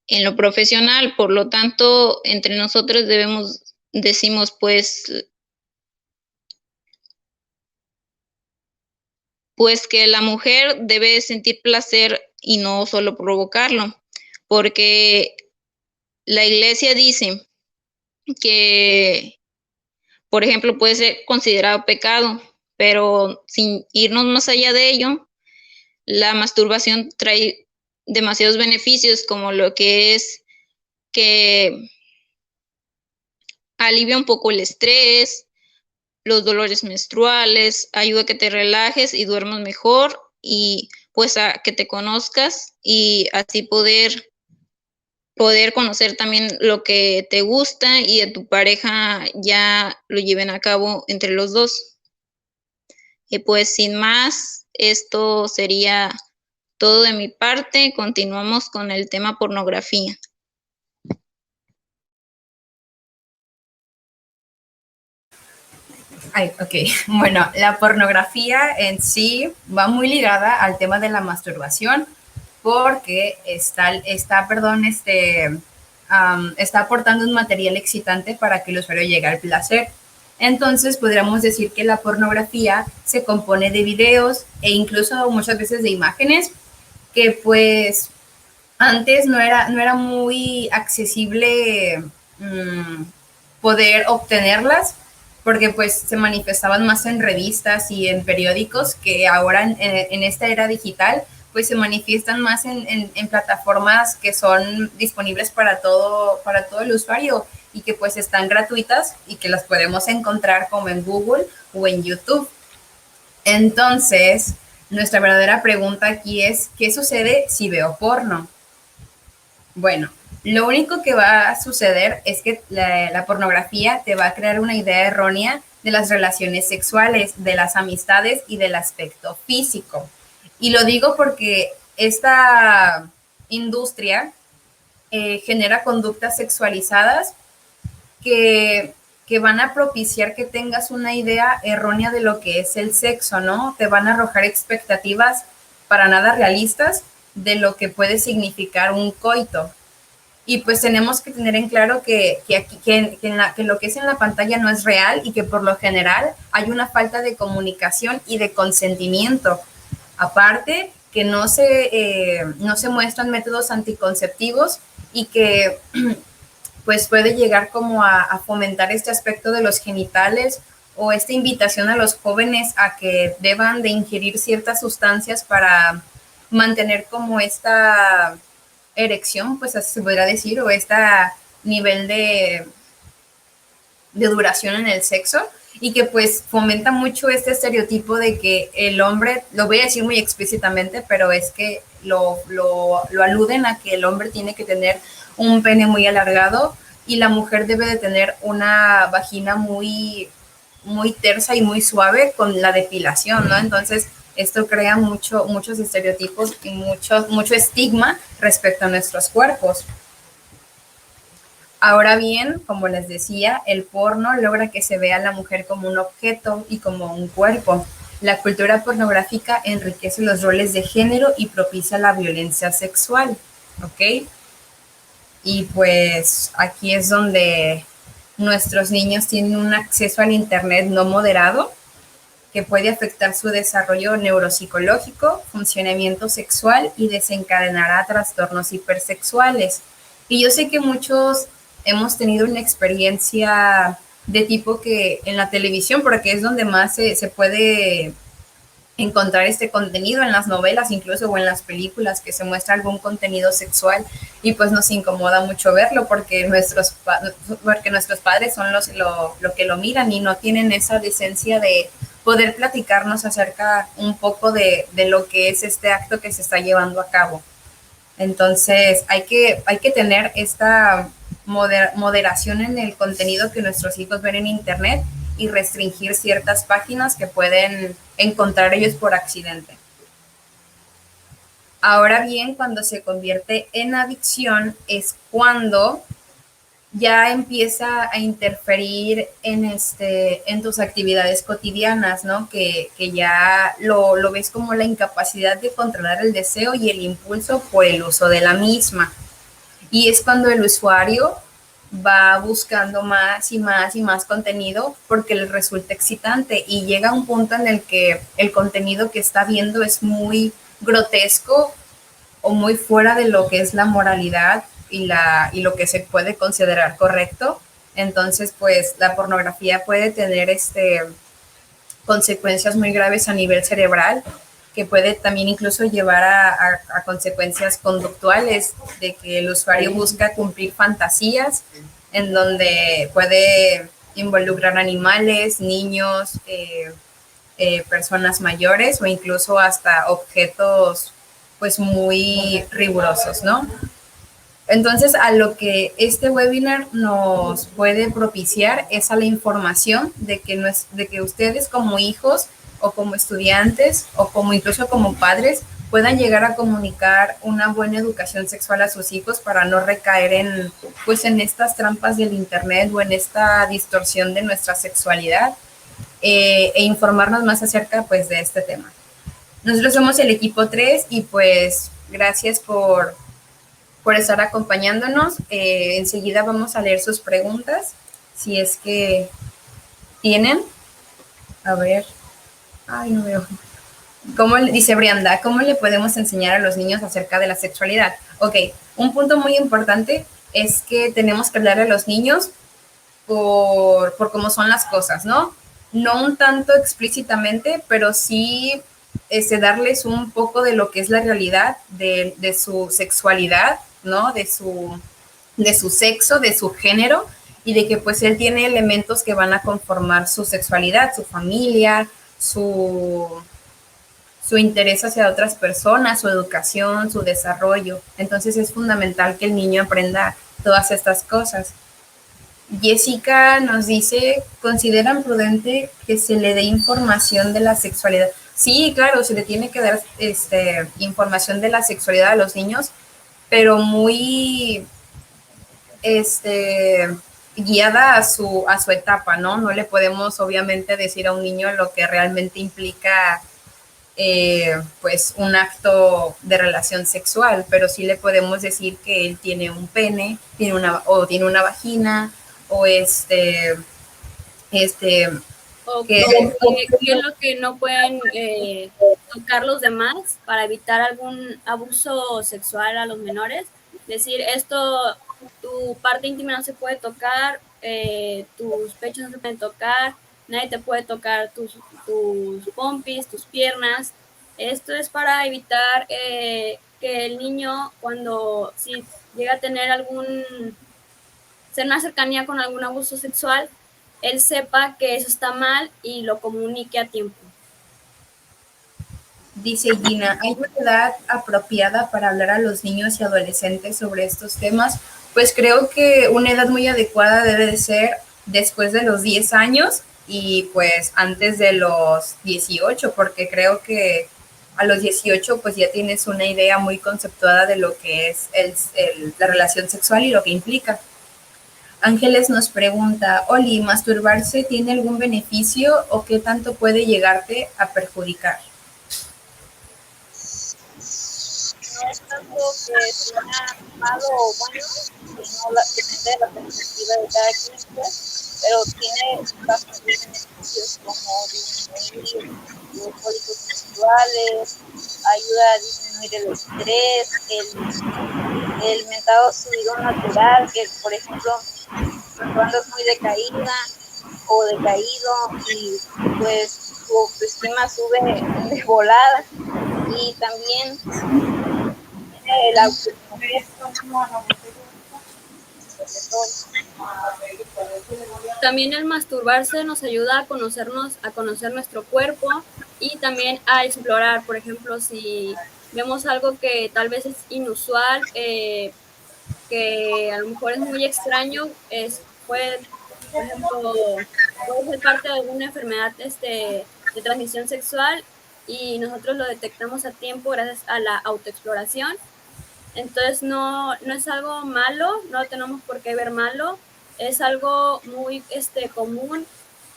en lo profesional, por lo tanto, entre nosotros decimos pues que la mujer debe sentir placer y no solo provocarlo, porque la iglesia dice que, por ejemplo, puede ser considerado pecado, pero sin irnos más allá de ello, la masturbación trae demasiados beneficios, como lo que es que alivia un poco el estrés, los dolores menstruales, ayuda a que te relajes y duermas mejor, y pues a que te conozcas y así poder conocer también lo que te gusta y a tu pareja ya lo lleven a cabo entre los dos. Y pues sin más, esto sería todo de mi parte. Continuamos con el tema pornografía. Ay, ok. Bueno, la pornografía en sí va muy ligada al tema de la masturbación porque está aportando un material excitante para que el usuario llegue al placer. Entonces, podríamos decir que la pornografía se compone de videos e incluso muchas veces de imágenes que pues antes no era muy accesible poder obtenerlas porque pues se manifestaban más en revistas y en periódicos que ahora en esta era digital pues se manifiestan más en plataformas que son disponibles para todo el usuario y que pues están gratuitas y que las podemos encontrar como en Google o en YouTube. Entonces, nuestra verdadera pregunta aquí es, ¿qué sucede si veo porno? Bueno, lo único que va a suceder es que la pornografía te va a crear una idea errónea de las relaciones sexuales, de las amistades y del aspecto físico. Y lo digo porque esta industria genera conductas sexualizadas que van a propiciar que tengas una idea errónea de lo que es el sexo, ¿no? Te van a arrojar expectativas para nada realistas de lo que puede significar un coito. Y pues tenemos que tener en claro que lo que es en la pantalla no es real y que por lo general hay una falta de comunicación y de consentimiento. Aparte, que no se muestran métodos anticonceptivos y que pues puede llegar como a fomentar este aspecto de los genitales o esta invitación a los jóvenes a que deban de ingerir ciertas sustancias para mantener como esta erección, pues así se podría decir, o este nivel de duración en el sexo, y que pues fomenta mucho este estereotipo de que el hombre, lo voy a decir muy explícitamente, pero es que lo aluden a que el hombre tiene que tener un pene muy alargado y la mujer debe de tener una vagina muy, muy tersa y muy suave con la depilación, ¿no? Entonces, esto crea muchos estereotipos y mucho estigma respecto a nuestros cuerpos. Ahora bien, como les decía, el porno logra que se vea a la mujer como un objeto y como un cuerpo. La cultura pornográfica enriquece los roles de género y propicia la violencia sexual, ¿ok? Y pues aquí es donde nuestros niños tienen un acceso al internet no moderado que puede afectar su desarrollo neuropsicológico, funcionamiento sexual y desencadenará trastornos hipersexuales. Y yo sé que muchos hemos tenido una experiencia de tipo que en la televisión, porque es donde más se puede encontrar este contenido, en las novelas incluso o en las películas que se muestra algún contenido sexual y pues nos incomoda mucho verlo porque nuestros padres son lo que lo miran y no tienen esa decencia de poder platicarnos acerca un poco de lo que es este acto que se está llevando a cabo. Entonces hay que tener esta moderación en el contenido que nuestros hijos ven en internet y restringir ciertas páginas que pueden encontrar ellos por accidente. Ahora bien, cuando se convierte en adicción es cuando ya empieza a interferir en tus actividades cotidianas, ¿no? Que ya lo ves como la incapacidad de controlar el deseo y el impulso por el uso de la misma. Y es cuando el usuario va buscando más y más y más contenido porque le resulta excitante y llega a un punto en el que el contenido que está viendo es muy grotesco o muy fuera de lo que es la moralidad y lo que se puede considerar correcto. Entonces, pues la pornografía puede tener consecuencias muy graves a nivel cerebral, que puede también incluso llevar a consecuencias conductuales, de que el usuario busca cumplir fantasías en donde puede involucrar animales, niños, personas mayores o incluso hasta objetos pues muy rigurosos, ¿no? Entonces, a lo que este webinar nos puede propiciar es a la información de que ustedes como hijos o como estudiantes o como incluso como padres puedan llegar a comunicar una buena educación sexual a sus hijos para no recaer en estas trampas del internet o en esta distorsión de nuestra sexualidad. e informarnos más acerca pues de este tema. Nosotros somos el equipo 3 y pues gracias por estar acompañándonos. Enseguida vamos a leer sus preguntas, si es que tienen. A ver, ay, no veo. Dice Brianda, ¿cómo le podemos enseñar a los niños acerca de la sexualidad? Ok, un punto muy importante es que tenemos que hablar a los niños por cómo son las cosas, ¿no? No un tanto explícitamente, pero sí darles un poco de lo que es la realidad de su sexualidad, ¿no? De su sexo, de su género, y de que pues él tiene elementos que van a conformar su sexualidad, su familia, su interés hacia otras personas, su educación, su desarrollo. Entonces es fundamental que el niño aprenda todas estas cosas. Jessica nos dice, ¿consideran prudente que se le dé información de la sexualidad? Sí, claro, se le tiene que dar información de la sexualidad a los niños, pero muy guiada a su etapa, ¿no? No le podemos obviamente decir a un niño lo que realmente implica pues un acto de relación sexual, pero sí le podemos decir que él tiene un pene, tiene una vagina, o o qué es lo que no pueden tocar los demás para evitar algún abuso sexual a los menores. Decir, esto, tu parte íntima no se puede tocar, tus pechos no se pueden tocar, nadie te puede tocar tus pompis, tus piernas. Esto es para evitar que el niño, si llega a tener una cercanía con algún abuso sexual, él sepa que eso está mal y lo comunique a tiempo. Dice Gina, ¿hay una edad apropiada para hablar a los niños y adolescentes sobre estos temas? Pues creo que una edad muy adecuada debe de ser después de los 10 años y pues antes de los 18, porque creo que a los 18 pues ya tienes una idea muy conceptuada de lo que es la relación sexual y lo que implica. Ángeles nos pregunta, Oli, ¿masturbarse tiene algún beneficio o qué tanto puede llegarte a perjudicar? No es tanto que sea malo o bueno, sino depende de la perspectiva de cada quien, pero tiene bastantes beneficios como disminuir los cólicos menstruales, ayuda a disminuir el estrés, el mentado subidón natural, que por ejemplo cuando andas muy decaída o decaído y pues tu autoestima sube de volada, y también el También el masturbarse nos ayuda a conocer nuestro cuerpo y también a explorar. Por ejemplo, si vemos algo que tal vez es inusual, que a lo mejor es muy extraño, puede ser parte de alguna enfermedad de transmisión sexual y nosotros lo detectamos a tiempo gracias a la autoexploración. Entonces no es algo malo, no lo tenemos por qué ver malo, es algo muy común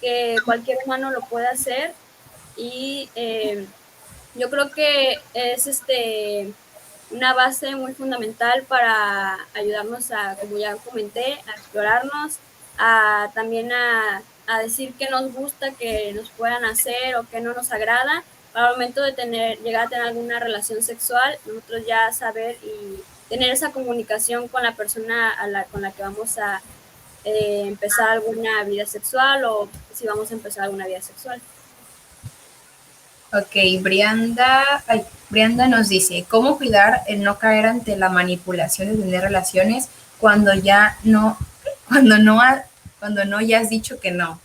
que cualquier humano lo puede hacer y yo creo que es una base muy fundamental para ayudarnos como ya comenté, a explorarnos, también a decir qué nos gusta, que nos puedan hacer o qué no nos agrada. Al momento de llegar a tener alguna relación sexual, nosotros ya saber y tener esa comunicación con la persona con la que vamos a empezar alguna vida sexual o si vamos a empezar alguna vida sexual. Ok, Brianda nos dice, ¿cómo cuidar el no caer ante la manipulación de tener relaciones cuando no ya has dicho que no?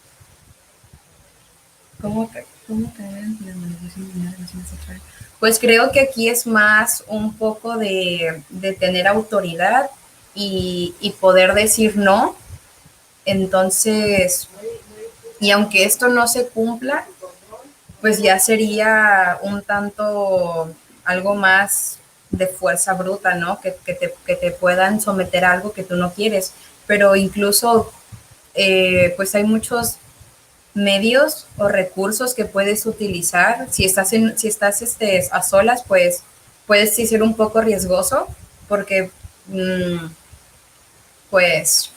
¿Cómo caer ante la manipulación de tener relaciones sexuales? Pues creo que aquí es más un poco de tener autoridad y poder decir no. Entonces, y aunque esto no se cumpla, pues ya sería un tanto algo más de fuerza bruta, ¿no? Que te puedan someter a algo que tú no quieres. Pero incluso, pues hay muchos medios o recursos que puedes utilizar. Si estás a solas, pues puedes sí ser un poco riesgoso porque pues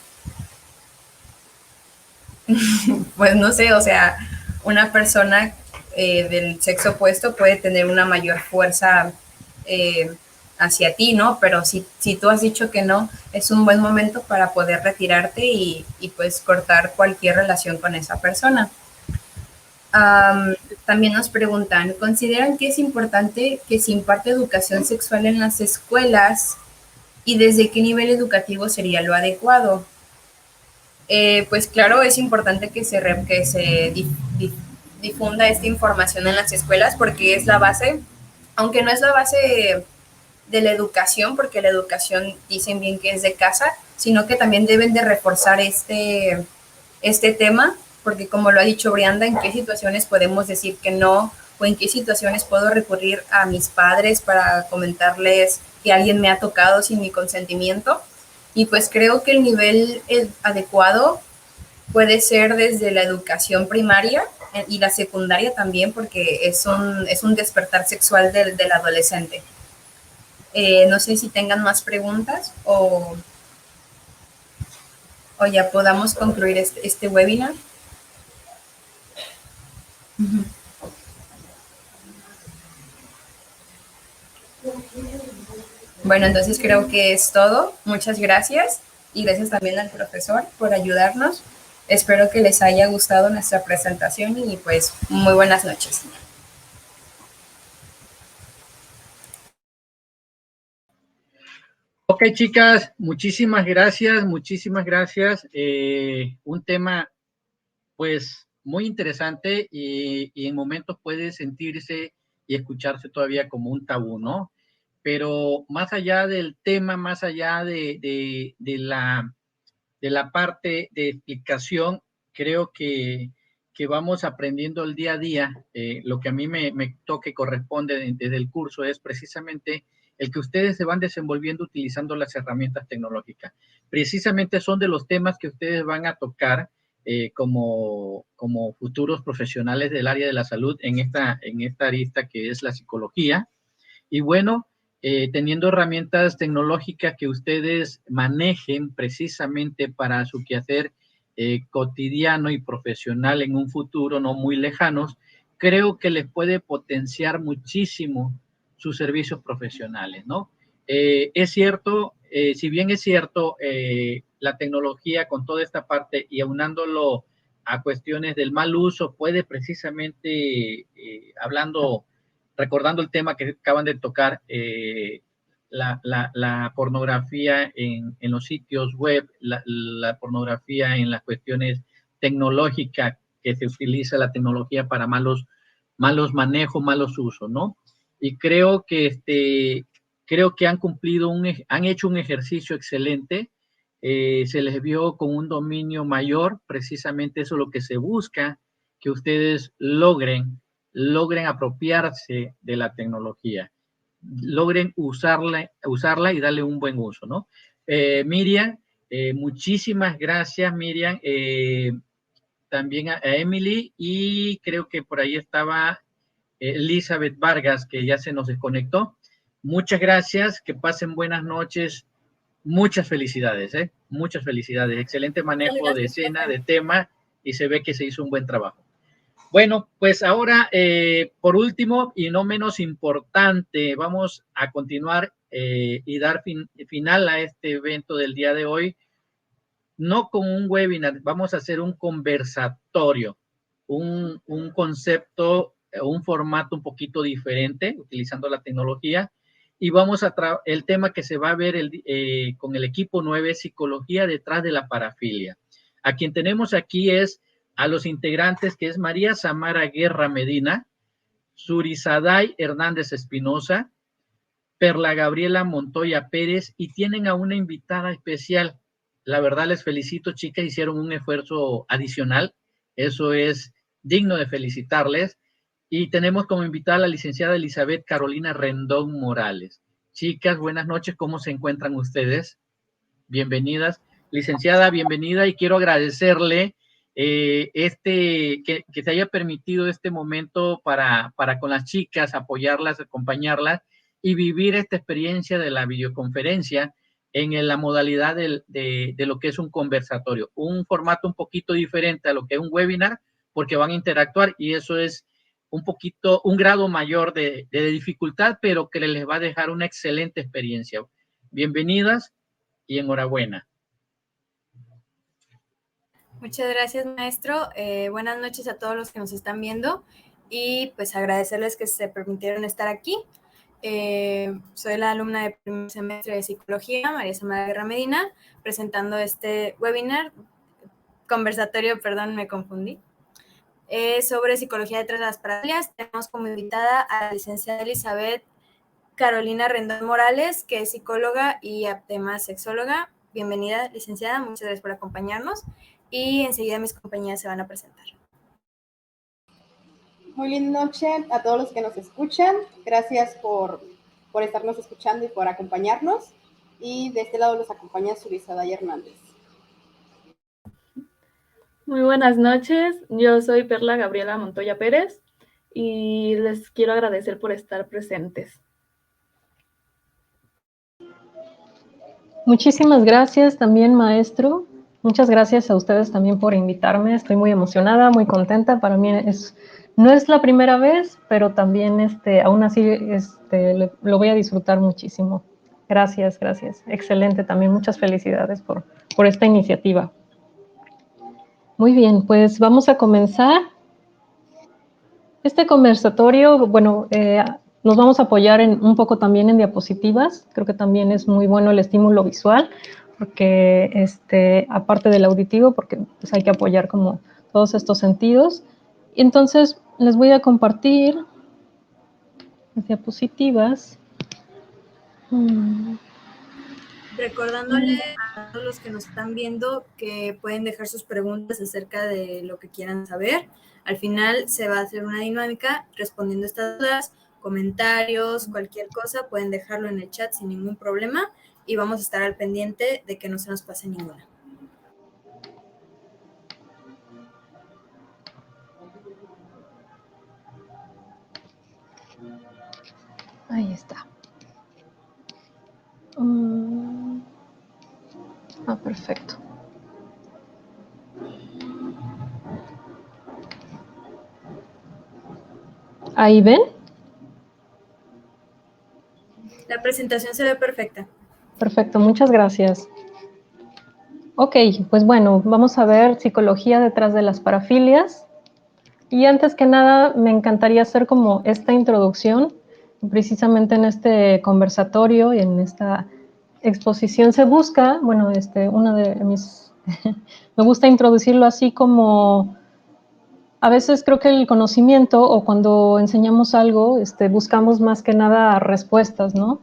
no sé, o sea, una persona del sexo opuesto puede tener una mayor fuerza hacia ti, ¿no? Pero si tú has dicho que no, es un buen momento para poder retirarte y pues cortar cualquier relación con esa persona. También nos preguntan, ¿consideran que es importante que se imparte educación sexual en las escuelas y desde qué nivel educativo sería lo adecuado? Pues claro, es importante que se difunda esta información en las escuelas porque es la base, aunque no es la base de la educación, porque la educación dicen bien que es de casa, sino que también deben de reforzar este tema, porque como lo ha dicho Brianda, ¿en qué situaciones podemos decir que no? ¿O en qué situaciones puedo recurrir a mis padres para comentarles que alguien me ha tocado sin mi consentimiento? Y pues creo que el nivel adecuado puede ser desde la educación primaria y la secundaria también, porque es un despertar sexual del adolescente. No sé si tengan más preguntas o ya podamos concluir este webinar. Bueno, entonces creo que es todo. Muchas gracias y gracias también al profesor por ayudarnos. Espero que les haya gustado nuestra presentación y pues muy buenas noches. Ok, chicas, muchísimas gracias, un tema pues muy interesante y en momentos puede sentirse y escucharse todavía como un tabú, ¿no? Pero más allá del tema, más allá de la parte de explicación, creo que vamos aprendiendo el día a día. Lo que a mí me toca y corresponde desde el curso es precisamente el que ustedes se van desenvolviendo utilizando las herramientas tecnológicas. Precisamente son de los temas que ustedes van a tocar como futuros profesionales del área de la salud en esta arista que es la psicología. Y bueno, teniendo herramientas tecnológicas que ustedes manejen precisamente para su quehacer cotidiano y profesional en un futuro no muy lejanos, creo que les puede potenciar muchísimo sus servicios profesionales, ¿no? Es cierto, si bien es cierto, la tecnología con toda esta parte y aunándolo a cuestiones del mal uso puede precisamente, recordando el tema que acaban de tocar, la pornografía en los sitios web, la pornografía en las cuestiones tecnológicas, que se utiliza la tecnología para malos manejos, malos usos, ¿no? Y creo que han hecho un ejercicio excelente, se les vio con un dominio mayor, precisamente eso es lo que se busca, que ustedes logren apropiarse de la tecnología, logren usarla y darle un buen uso, ¿no? Miriam, muchísimas gracias, Miriam, también a Emily, y creo que por ahí estaba Elizabeth Vargas, que ya se nos desconectó. Muchas gracias, que pasen buenas noches, muchas felicidades, muchas felicidades, excelente manejo de escena, de tema, y se ve que se hizo un buen trabajo. Bueno, pues ahora, por último y no menos importante, vamos a continuar y dar final a este evento del día de hoy, no con un webinar, vamos a hacer un conversatorio, un concepto, un formato un poquito diferente, utilizando la tecnología, y vamos el tema que se va a ver con el equipo 9, psicología detrás de la parafilia. A quien tenemos aquí es a los integrantes, que es María Samara Guerra Medina, Surizaday Hernández Espinosa, Perla Gabriela Montoya Pérez, y tienen a una invitada especial. La verdad les felicito, chicas, hicieron un esfuerzo adicional, eso es digno de felicitarles, y tenemos como invitada a la licenciada Elizabeth Carolina Rendón Morales. Chicas, buenas noches, ¿cómo se encuentran ustedes? Bienvenidas. Licenciada, bienvenida, y quiero agradecerle que se haya permitido este momento para con las chicas, apoyarlas, acompañarlas y vivir esta experiencia de la videoconferencia en la modalidad de lo que es un conversatorio, un formato un poquito diferente a lo que es un webinar, porque van a interactuar y eso es un grado mayor de dificultad, pero que les va a dejar una excelente experiencia. Bienvenidas y enhorabuena. Muchas gracias, maestro. Buenas noches a todos los que nos están viendo y pues agradecerles que se permitieron estar aquí. Soy la alumna de primer semestre de Psicología, María Samara Guerra Medina, presentando este webinar, conversatorio, perdón, me confundí, sobre Psicología detrás de las parafilias. Tenemos como invitada a la licenciada Elizabeth Carolina Rendón Morales, que es psicóloga y además sexóloga. Bienvenida, licenciada, muchas gracias por acompañarnos. Y enseguida mis compañeras se van a presentar. Muy linda noche a todos los que nos escuchan. Gracias por estarnos escuchando y por acompañarnos. Y de este lado los acompaña Surizada Hernández. Muy buenas noches. Yo soy Perla Gabriela Montoya Pérez y les quiero agradecer por estar presentes. Muchísimas gracias también, maestro. Muchas gracias a ustedes también por invitarme. Estoy muy emocionada, muy contenta. Para mí no es la primera vez, pero también aún así lo voy a disfrutar muchísimo. Gracias, gracias. Excelente también. Muchas felicidades por esta iniciativa. Muy bien, pues vamos a comenzar. Este conversatorio, bueno, nos vamos a apoyar un poco también en diapositivas. Creo que también es muy bueno el estímulo visual, porque aparte del auditivo, porque pues hay que apoyar como todos estos sentidos. Y entonces les voy a compartir las diapositivas. Recordándole a todos los que nos están viendo que pueden dejar sus preguntas acerca de lo que quieran saber. Al final se va a hacer una dinámica respondiendo estas dudas, comentarios, cualquier cosa, pueden dejarlo en el chat sin ningún problema y vamos a estar al pendiente de que no se nos pase ninguna. Ahí está. Perfecto. ¿Ahí ven? La presentación se ve perfecta. Perfecto, muchas gracias. Ok, pues bueno, vamos a ver psicología detrás de las parafilias. Y antes que nada, me encantaría hacer como esta introducción. Precisamente en este conversatorio y en esta exposición se busca, bueno, una de mis... me gusta introducirlo así como... A veces creo que el conocimiento o cuando enseñamos algo, buscamos más que nada respuestas, ¿no?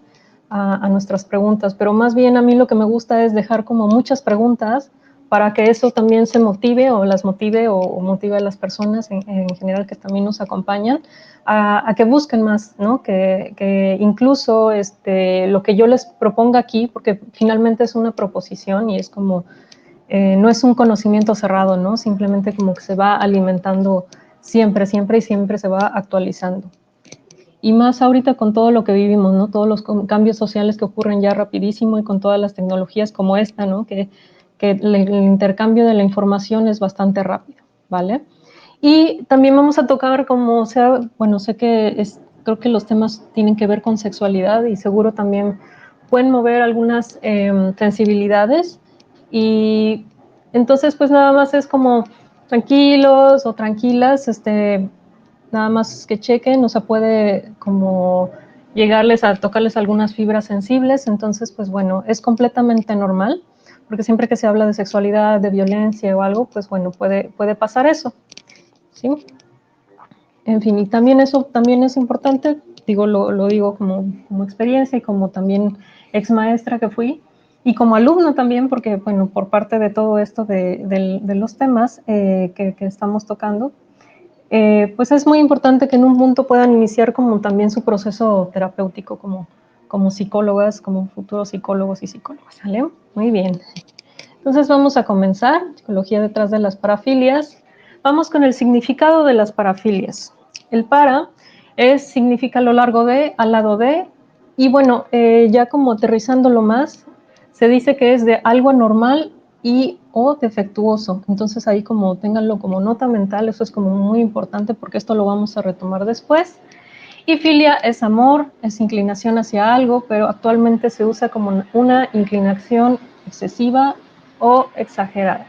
A nuestras preguntas, pero más bien a mí lo que me gusta es dejar como muchas preguntas para que eso también se motive o las motive o motive a las personas en general que también nos acompañan a que busquen más, ¿no? Que incluso lo que yo les proponga aquí, porque finalmente es una proposición y es como... no es un conocimiento cerrado, ¿no? Simplemente como que se va alimentando siempre, siempre y siempre se va actualizando. Y más ahorita con todo lo que vivimos, ¿no? Todos los cambios sociales que ocurren ya rapidísimo y con todas las tecnologías como esta, ¿no? Que el intercambio de la información es bastante rápido, ¿vale? Y también vamos a tocar como sea, bueno, sé que creo que los temas tienen que ver con sexualidad y seguro también pueden mover algunas sensibilidades. Y entonces, pues nada más es como tranquilos o tranquilas, nada más que chequen, o sea, puede como llegarles a tocarles algunas fibras sensibles, entonces, pues bueno, es completamente normal, porque siempre que se habla de sexualidad, de violencia o algo, pues bueno, puede pasar eso, ¿sí? En fin, y también eso también es importante, digo, lo digo como experiencia y como también ex maestra que fui, y como alumno también, porque, bueno, por parte de todo esto de los temas que estamos tocando, pues es muy importante que en un punto puedan iniciar como también su proceso terapéutico como psicólogas, como futuros psicólogos y psicólogas, ¿sale? Muy bien. Entonces vamos a comenzar, psicología detrás de las parafilias. Vamos con el significado de las parafilias. El para significa a lo largo de, al lado de, y bueno, ya como aterrizándolo más, se dice que es de algo anormal y o defectuoso. Entonces ahí como ténganlo como nota mental, eso es como muy importante porque esto lo vamos a retomar después. Y filia es amor, es inclinación hacia algo, pero actualmente se usa como una inclinación excesiva o exagerada.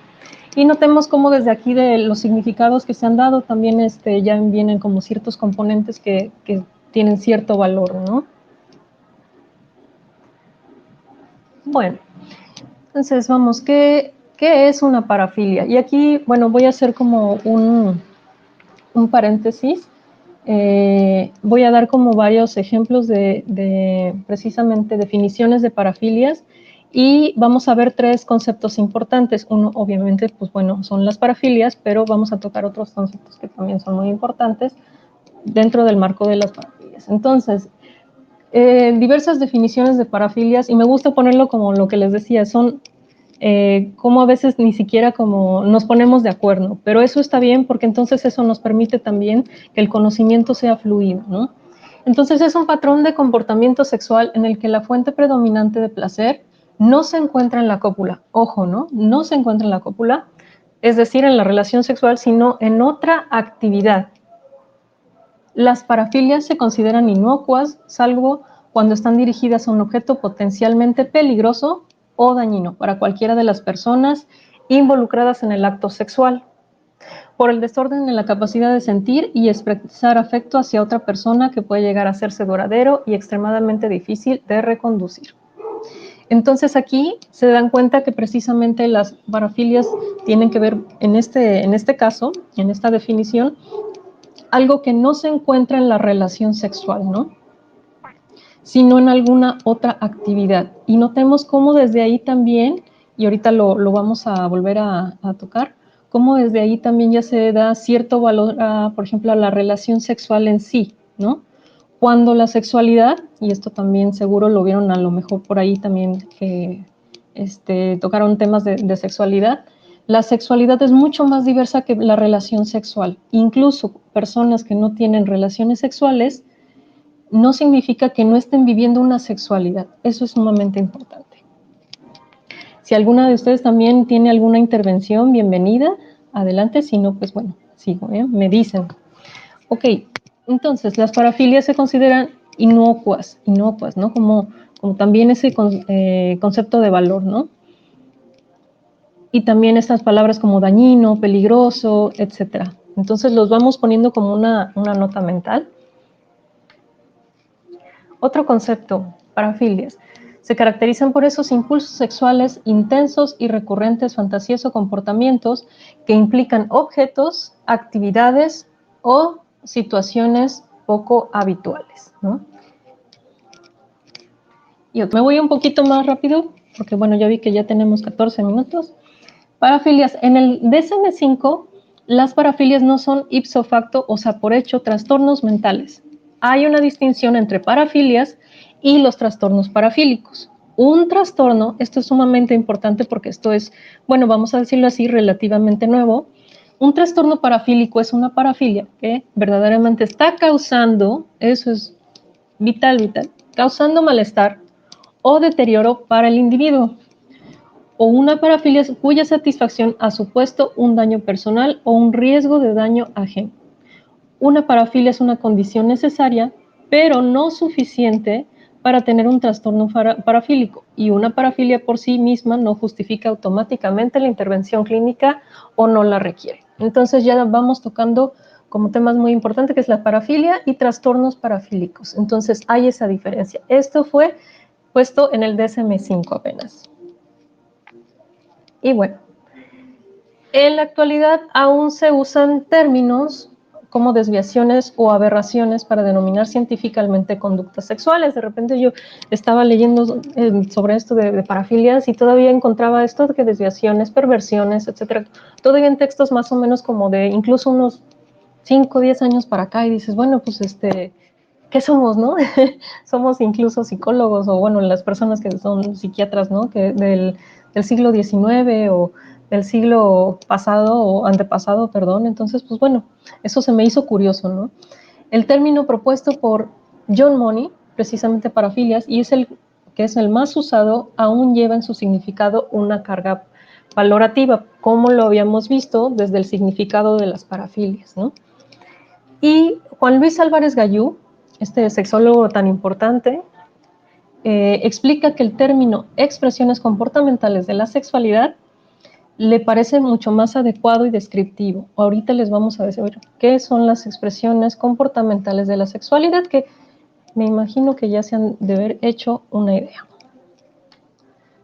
Y notemos cómo desde aquí de los significados que se han dado también ya vienen como ciertos componentes que tienen cierto valor, ¿no? Bueno, entonces vamos, ¿qué es una parafilia? Y aquí, bueno, voy a hacer como un paréntesis. Voy a dar como varios ejemplos de precisamente definiciones de parafilias y vamos a ver 3 conceptos importantes. Uno, obviamente, pues bueno, son las parafilias, pero vamos a tocar otros conceptos que también son muy importantes dentro del marco de las parafilias. Entonces, diversas definiciones de parafilias, y me gusta ponerlo como lo que les decía, son como a veces ni siquiera como nos ponemos de acuerdo, pero eso está bien porque entonces eso nos permite también que el conocimiento sea fluido, ¿no? Entonces es un patrón de comportamiento sexual en el que la fuente predominante de placer no se encuentra en la cópula, ojo, ¿no? No se encuentra en la cópula, es decir, en la relación sexual, sino en otra actividad. Las parafilias se consideran inocuas, salvo cuando están dirigidas a un objeto potencialmente peligroso o dañino para cualquiera de las personas involucradas en el acto sexual, por el desorden en la capacidad de sentir y expresar afecto hacia otra persona que puede llegar a hacerse duradero y extremadamente difícil de reconducir. Entonces aquí se dan cuenta que precisamente las parafilias tienen que ver, en este caso, en esta definición, algo que no se encuentra en la relación sexual, ¿no? Sino en alguna otra actividad. Y notemos cómo desde ahí también, y ahorita lo vamos a volver a tocar, cómo desde ahí también ya se da cierto valor, por ejemplo, a la relación sexual en sí, ¿no? Cuando la sexualidad, y esto también seguro lo vieron a lo mejor por ahí también que tocaron temas de sexualidad, la sexualidad es mucho más diversa que la relación sexual. Incluso personas que no tienen relaciones sexuales no significa que no estén viviendo una sexualidad. Eso es sumamente importante. Si alguna de ustedes también tiene alguna intervención, bienvenida. Adelante, si no, pues bueno, sigo, me dicen. Ok, entonces las parafilias se consideran inocuas, ¿no? Como también ese concepto de valor, ¿no? Y también estas palabras como dañino, peligroso, etc. Entonces los vamos poniendo como una nota mental. Otro concepto, parafilias. Se caracterizan por esos impulsos sexuales intensos y recurrentes, fantasías o comportamientos que implican objetos, actividades o situaciones poco habituales, ¿no? Y me voy un poquito más rápido, porque bueno, ya vi que ya tenemos 14 minutos. Parafilias. En el DSM-5, las parafilias no son ipso facto, o sea, por hecho, trastornos mentales. Hay una distinción entre parafilias y los trastornos parafílicos. Un trastorno, esto es sumamente importante porque esto es, bueno, vamos a decirlo así, relativamente nuevo. Un trastorno parafílico es una parafilia que verdaderamente está causando, eso es vital, causando malestar o deterioro para el individuo, o una parafilia cuya satisfacción ha supuesto un daño personal o un riesgo de daño ajeno. Una parafilia es una condición necesaria, pero no suficiente para tener un trastorno parafílico, y una parafilia por sí misma no justifica automáticamente la intervención clínica o no la requiere. Entonces ya vamos tocando como temas muy importantes, que es la parafilia y trastornos parafílicos. Entonces hay esa diferencia. Esto fue puesto en el DSM-5 apenas. Y bueno, en la actualidad aún se usan términos como desviaciones o aberraciones para denominar científicamente conductas sexuales. De repente yo estaba leyendo sobre esto de parafilias y todavía encontraba esto de que desviaciones, perversiones, etcétera, todavía en textos más o menos como de incluso unos 5 o 10 años para acá, y dices, bueno, pues ¿qué ¿qué somos, no? Somos incluso psicólogos, o bueno, las personas que son psiquiatras, ¿no? Que del siglo XIX o del siglo pasado o antepasado, perdón. Entonces, pues bueno, eso se me hizo curioso, ¿no? El término propuesto por John Money, precisamente parafilias, y es el que es el más usado, aún lleva en su significado una carga valorativa, como lo habíamos visto desde el significado de las parafilias, ¿no? Y Juan Luis Álvarez Gallú, este sexólogo tan importante, explica que el término expresiones comportamentales de la sexualidad le parece mucho más adecuado y descriptivo. Ahorita les vamos a decir qué son las expresiones comportamentales de la sexualidad, que me imagino que ya se han de haber hecho una idea.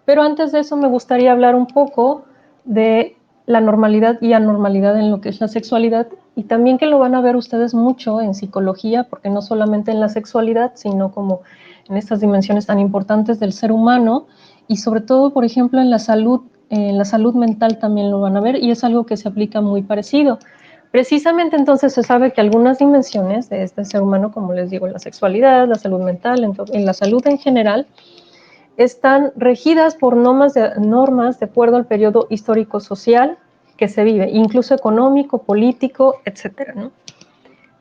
Pero antes de eso me gustaría hablar un poco de la normalidad y anormalidad en lo que es la sexualidad, y también que lo van a ver ustedes mucho en psicología, porque no solamente en la sexualidad, sino como en estas dimensiones tan importantes del ser humano, y sobre todo, por ejemplo, en la salud mental también lo van a ver, y es algo que se aplica muy parecido. Precisamente entonces se sabe que algunas dimensiones de este ser humano, como les digo, la sexualidad, la salud mental, en la salud en general, están regidas por normas de acuerdo al periodo histórico-social que se vive, incluso económico, político, etcétera, ¿no?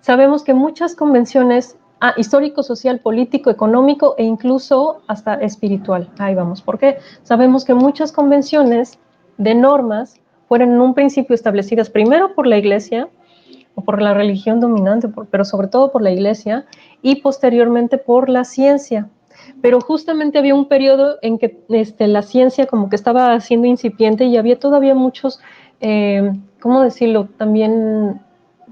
Sabemos que muchas convenciones, histórico, social, político, económico e incluso hasta espiritual. Ahí vamos, ¿por qué? Sabemos que muchas convenciones de normas fueron en un principio establecidas primero por la Iglesia o por la religión dominante, pero sobre todo por la Iglesia, y posteriormente por la ciencia. Pero justamente había un periodo en que la ciencia como que estaba siendo incipiente y había todavía muchos, ¿cómo decirlo?, también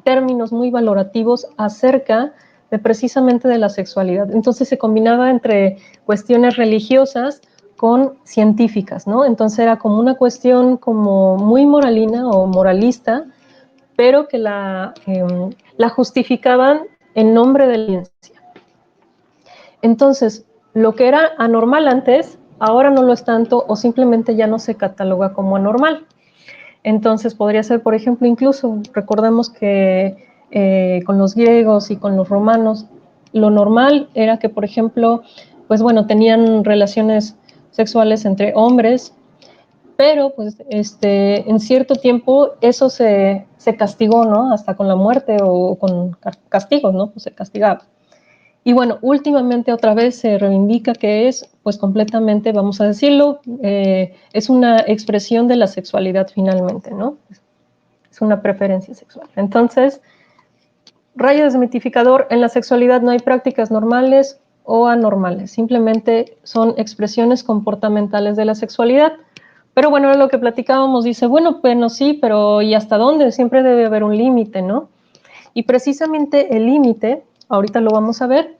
términos muy valorativos acerca de precisamente de la sexualidad. Entonces se combinaba entre cuestiones religiosas con científicas, ¿no? Entonces era como una cuestión como muy moralina o moralista, pero que la justificaban en nombre de la ciencia. Entonces, lo que era anormal antes, ahora no lo es tanto, o simplemente ya no se cataloga como anormal. Entonces, podría ser, por ejemplo, incluso, recordemos que con los griegos y con los romanos, lo normal era que, por ejemplo, pues bueno, tenían relaciones sexuales entre hombres, pero pues en cierto tiempo eso se castigó, ¿no? Hasta con la muerte o con castigos, ¿no? Pues se castigaba. Y bueno, últimamente otra vez se reivindica que es, pues completamente, vamos a decirlo, es una expresión de la sexualidad finalmente, ¿no? Es una preferencia sexual. Entonces, rayo desmitificador, en la sexualidad no hay prácticas normales o anormales, simplemente son expresiones comportamentales de la sexualidad. Pero bueno, lo que platicábamos dice, bueno, sí, pero ¿y hasta dónde? Siempre debe haber un límite, ¿no? Y precisamente el límite, ahorita lo vamos a ver,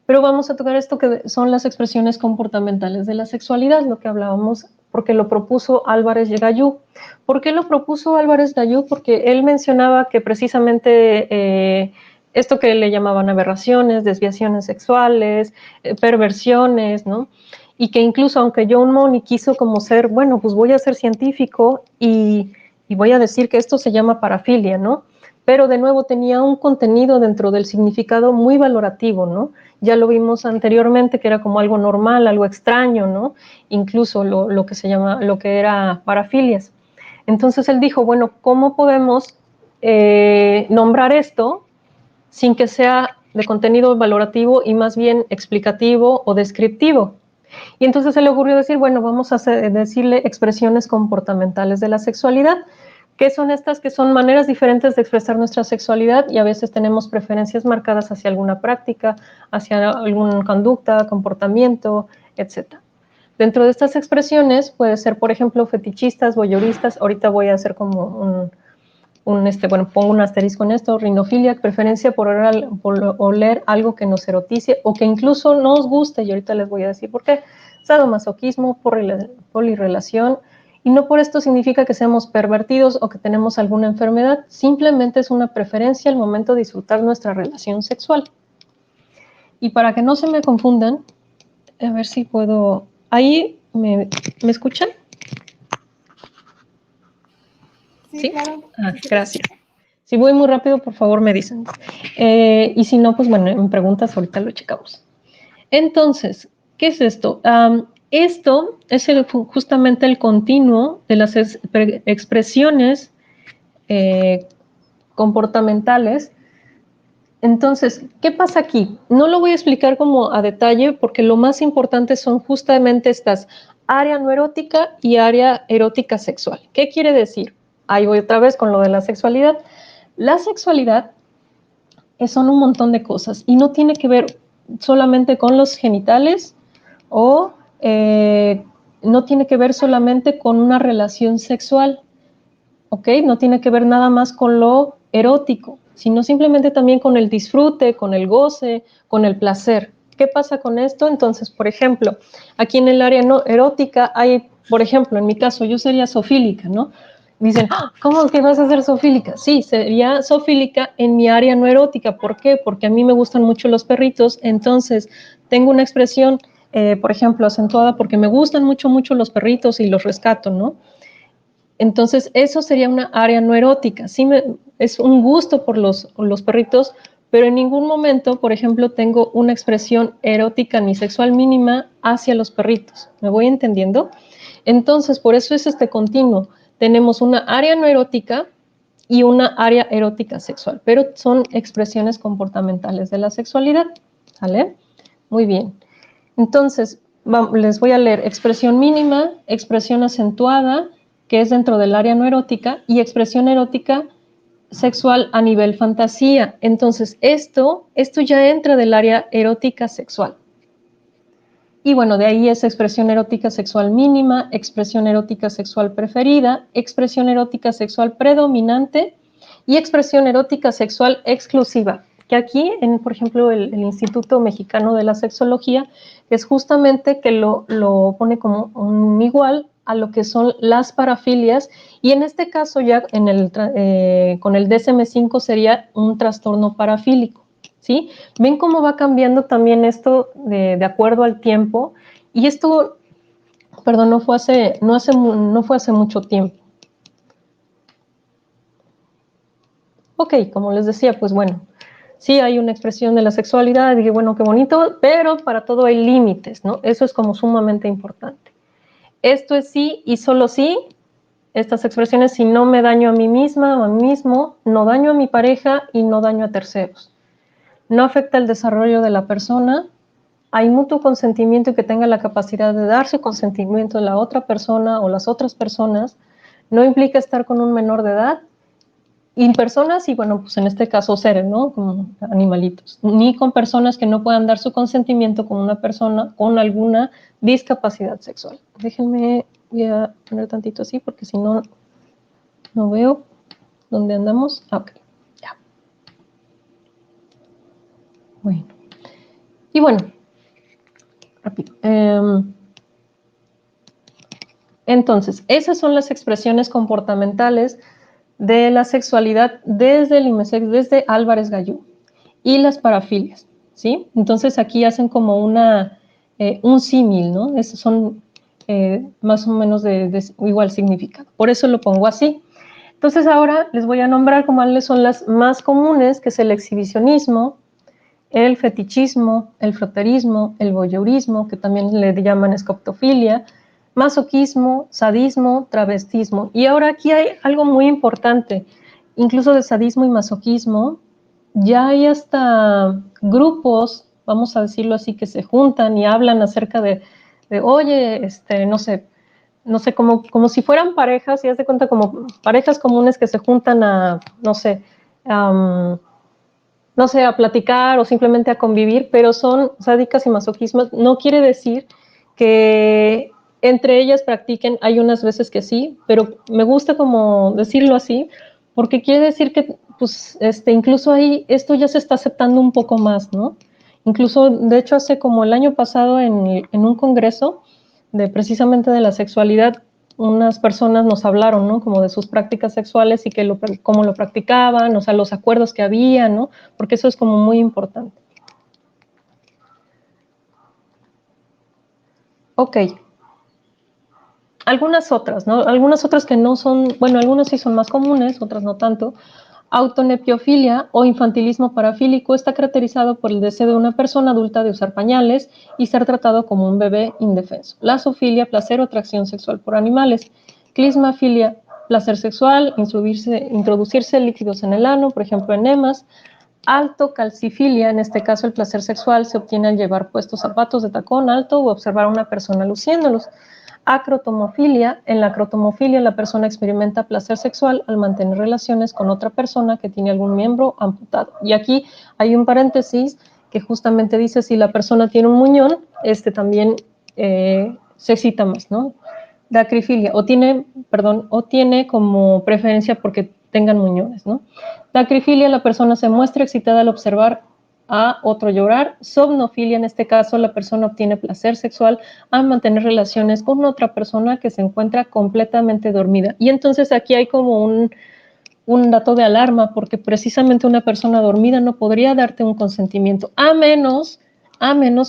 pero vamos a tocar esto que son las expresiones comportamentales de la sexualidad, lo que hablábamos, porque lo propuso Álvarez Gallú. ¿Por qué lo propuso Álvarez Gallú? Porque él mencionaba que precisamente esto que le llamaban aberraciones, desviaciones sexuales, perversiones, ¿no? Y que incluso aunque John Money quiso como ser, bueno, pues voy a ser científico y voy a decir que esto se llama parafilia, ¿no? Pero de nuevo tenía un contenido dentro del significado muy valorativo, ¿no? Ya lo vimos anteriormente que era como algo normal, algo extraño, ¿no? Incluso lo que se llama, lo que era parafilias. Entonces él dijo, bueno, ¿cómo podemos nombrar esto sin que sea de contenido valorativo y más bien explicativo o descriptivo? Y entonces se le ocurrió decir, bueno, vamos a decirle expresiones comportamentales de la sexualidad. ¿Qué son estas? Que son maneras diferentes de expresar nuestra sexualidad y a veces tenemos preferencias marcadas hacia alguna práctica, hacia alguna conducta, comportamiento, etc. Dentro de estas expresiones puede ser, por ejemplo, fetichistas, voyeuristas. Ahorita voy a hacer como bueno, pongo un asterisco en esto, rinofilia, preferencia por oler algo que nos erotice o que incluso nos guste, y ahorita les voy a decir por qué. Sadomasoquismo, polirrelación, y no por esto significa que seamos pervertidos o que tenemos alguna enfermedad, simplemente es una preferencia al momento de disfrutar nuestra relación sexual. Y para que no se me confundan, a ver si puedo, ahí, ¿me escuchan? Sí, claro. Gracias. Si voy muy rápido, por favor me dicen. Y si no, pues bueno, en preguntas ahorita lo checamos. Entonces, ¿qué es esto? Esto es justamente el continuo de las expresiones comportamentales. Entonces, ¿qué pasa aquí? No lo voy a explicar como a detalle porque lo más importante son justamente estas, área no erótica y área erótica sexual. ¿Qué quiere decir? Ahí voy otra vez con lo de la sexualidad. La sexualidad son un montón de cosas y no tiene que ver solamente con los genitales o no tiene que ver solamente con una relación sexual, ¿ok? No tiene que ver nada más con lo erótico, sino simplemente también con el disfrute, con el goce, con el placer. ¿Qué pasa con esto? Entonces, por ejemplo, aquí en el área no erótica hay, por ejemplo, en mi caso, yo sería zoofílica, ¿no? Dicen, ¿cómo que vas a ser zoofílica? Sí, sería zoofílica en mi área no erótica. ¿Por qué? Porque a mí me gustan mucho los perritos, entonces tengo una expresión, por ejemplo, acentuada porque me gustan mucho los perritos y los rescato, ¿no? Entonces, eso sería una área no erótica. Sí, es un gusto por los perritos, pero en ningún momento, por ejemplo, tengo una expresión erótica ni sexual mínima hacia los perritos. ¿Me voy entendiendo? Entonces, por eso es este continuo. Tenemos una área no erótica y una área erótica sexual, pero son expresiones comportamentales de la sexualidad. ¿Sale? Muy bien. Entonces, les voy a leer expresión mínima, expresión acentuada, que es dentro del área no erótica, y expresión erótica sexual a nivel fantasía. Entonces, esto ya entra del área erótica sexual. Y bueno, de ahí es expresión erótica sexual mínima, expresión erótica sexual preferida, expresión erótica sexual predominante y expresión erótica sexual exclusiva. Que aquí, por ejemplo, el Instituto Mexicano de la Sexología, es justamente que lo pone como un igual a lo que son las parafilias, y en este caso ya con el DSM-5 sería un trastorno parafílico. ¿Sí? ¿Ven cómo va cambiando también esto de acuerdo al tiempo? Y esto, perdón, no fue hace mucho tiempo. Ok, como les decía, pues bueno, sí hay una expresión de la sexualidad, y bueno, qué bonito, pero para todo hay límites, ¿no? Eso es como sumamente importante. Esto es sí y solo sí, estas expresiones, si no me daño a mí misma o a mí mismo, no daño a mi pareja y no daño a terceros. No afecta el desarrollo de la persona, hay mutuo consentimiento y que tenga la capacidad de darse consentimiento de la otra persona o las otras personas, no implica estar con un menor de edad, y personas, y bueno, pues en este caso seres, ¿no? Como animalitos, ni con personas que no puedan dar su consentimiento con una persona con alguna discapacidad sexual. Déjenme, voy a poner tantito así porque si no, no veo dónde andamos. Ok, ya. Bueno. Y bueno, rápido. Entonces, esas son las expresiones comportamentales de la sexualidad desde el IMESEX, desde Álvarez Gallú, y las parafilias, ¿sí? Entonces aquí hacen como un símil, ¿no? Esos son más o menos de igual significado. Por eso lo pongo así. Entonces ahora les voy a nombrar cuáles son las más comunes, que es el exhibicionismo, el fetichismo, el froterismo, el voyeurismo, que también le llaman escoptofilia, masoquismo, sadismo, travestismo. Y ahora aquí hay algo muy importante, incluso de sadismo y masoquismo, ya hay hasta grupos, vamos a decirlo así, que se juntan y hablan acerca de oye, no sé, como si fueran parejas, y haz de cuenta como parejas comunes que se juntan a, no sé, a platicar o simplemente a convivir, pero son sádicas y masoquismas. No quiere decir que entre ellas practiquen, hay unas veces que sí, pero me gusta como decirlo así, porque quiere decir que pues, incluso ahí esto ya se está aceptando un poco más, ¿no? Incluso, de hecho, hace como el año pasado en un congreso precisamente de la sexualidad, unas personas nos hablaron, ¿no? Como de sus prácticas sexuales y cómo lo practicaban, o sea, los acuerdos que había, ¿no? Porque eso es como muy importante. Ok. Algunas otras, ¿no? Algunas otras que no son, bueno, algunas sí son más comunes, otras no tanto. Autonepiofilia o infantilismo parafílico está caracterizado por el deseo de una persona adulta de usar pañales y ser tratado como un bebé indefenso. La zoofilia, placer o atracción sexual por animales. Clismafilia, placer sexual, introducirse líquidos en el ano, por ejemplo, enemas. Altocalcifilia, en este caso el placer sexual se obtiene al llevar puestos zapatos de tacón alto o observar a una persona luciéndolos. Acrotomofilia, en la acrotomofilia la persona experimenta placer sexual al mantener relaciones con otra persona que tiene algún miembro amputado. Y aquí hay un paréntesis que justamente dice si la persona tiene un muñón, también se excita más, ¿no? Dacrifilia, o tiene como preferencia porque tengan muñones, ¿no? Dacrifilia, la persona se muestra excitada al observar a otro llorar. Somnofilia, en este caso, la persona obtiene placer sexual al mantener relaciones con otra persona que se encuentra completamente dormida. Y entonces aquí hay como un dato de alarma, porque precisamente una persona dormida no podría darte un consentimiento, a menos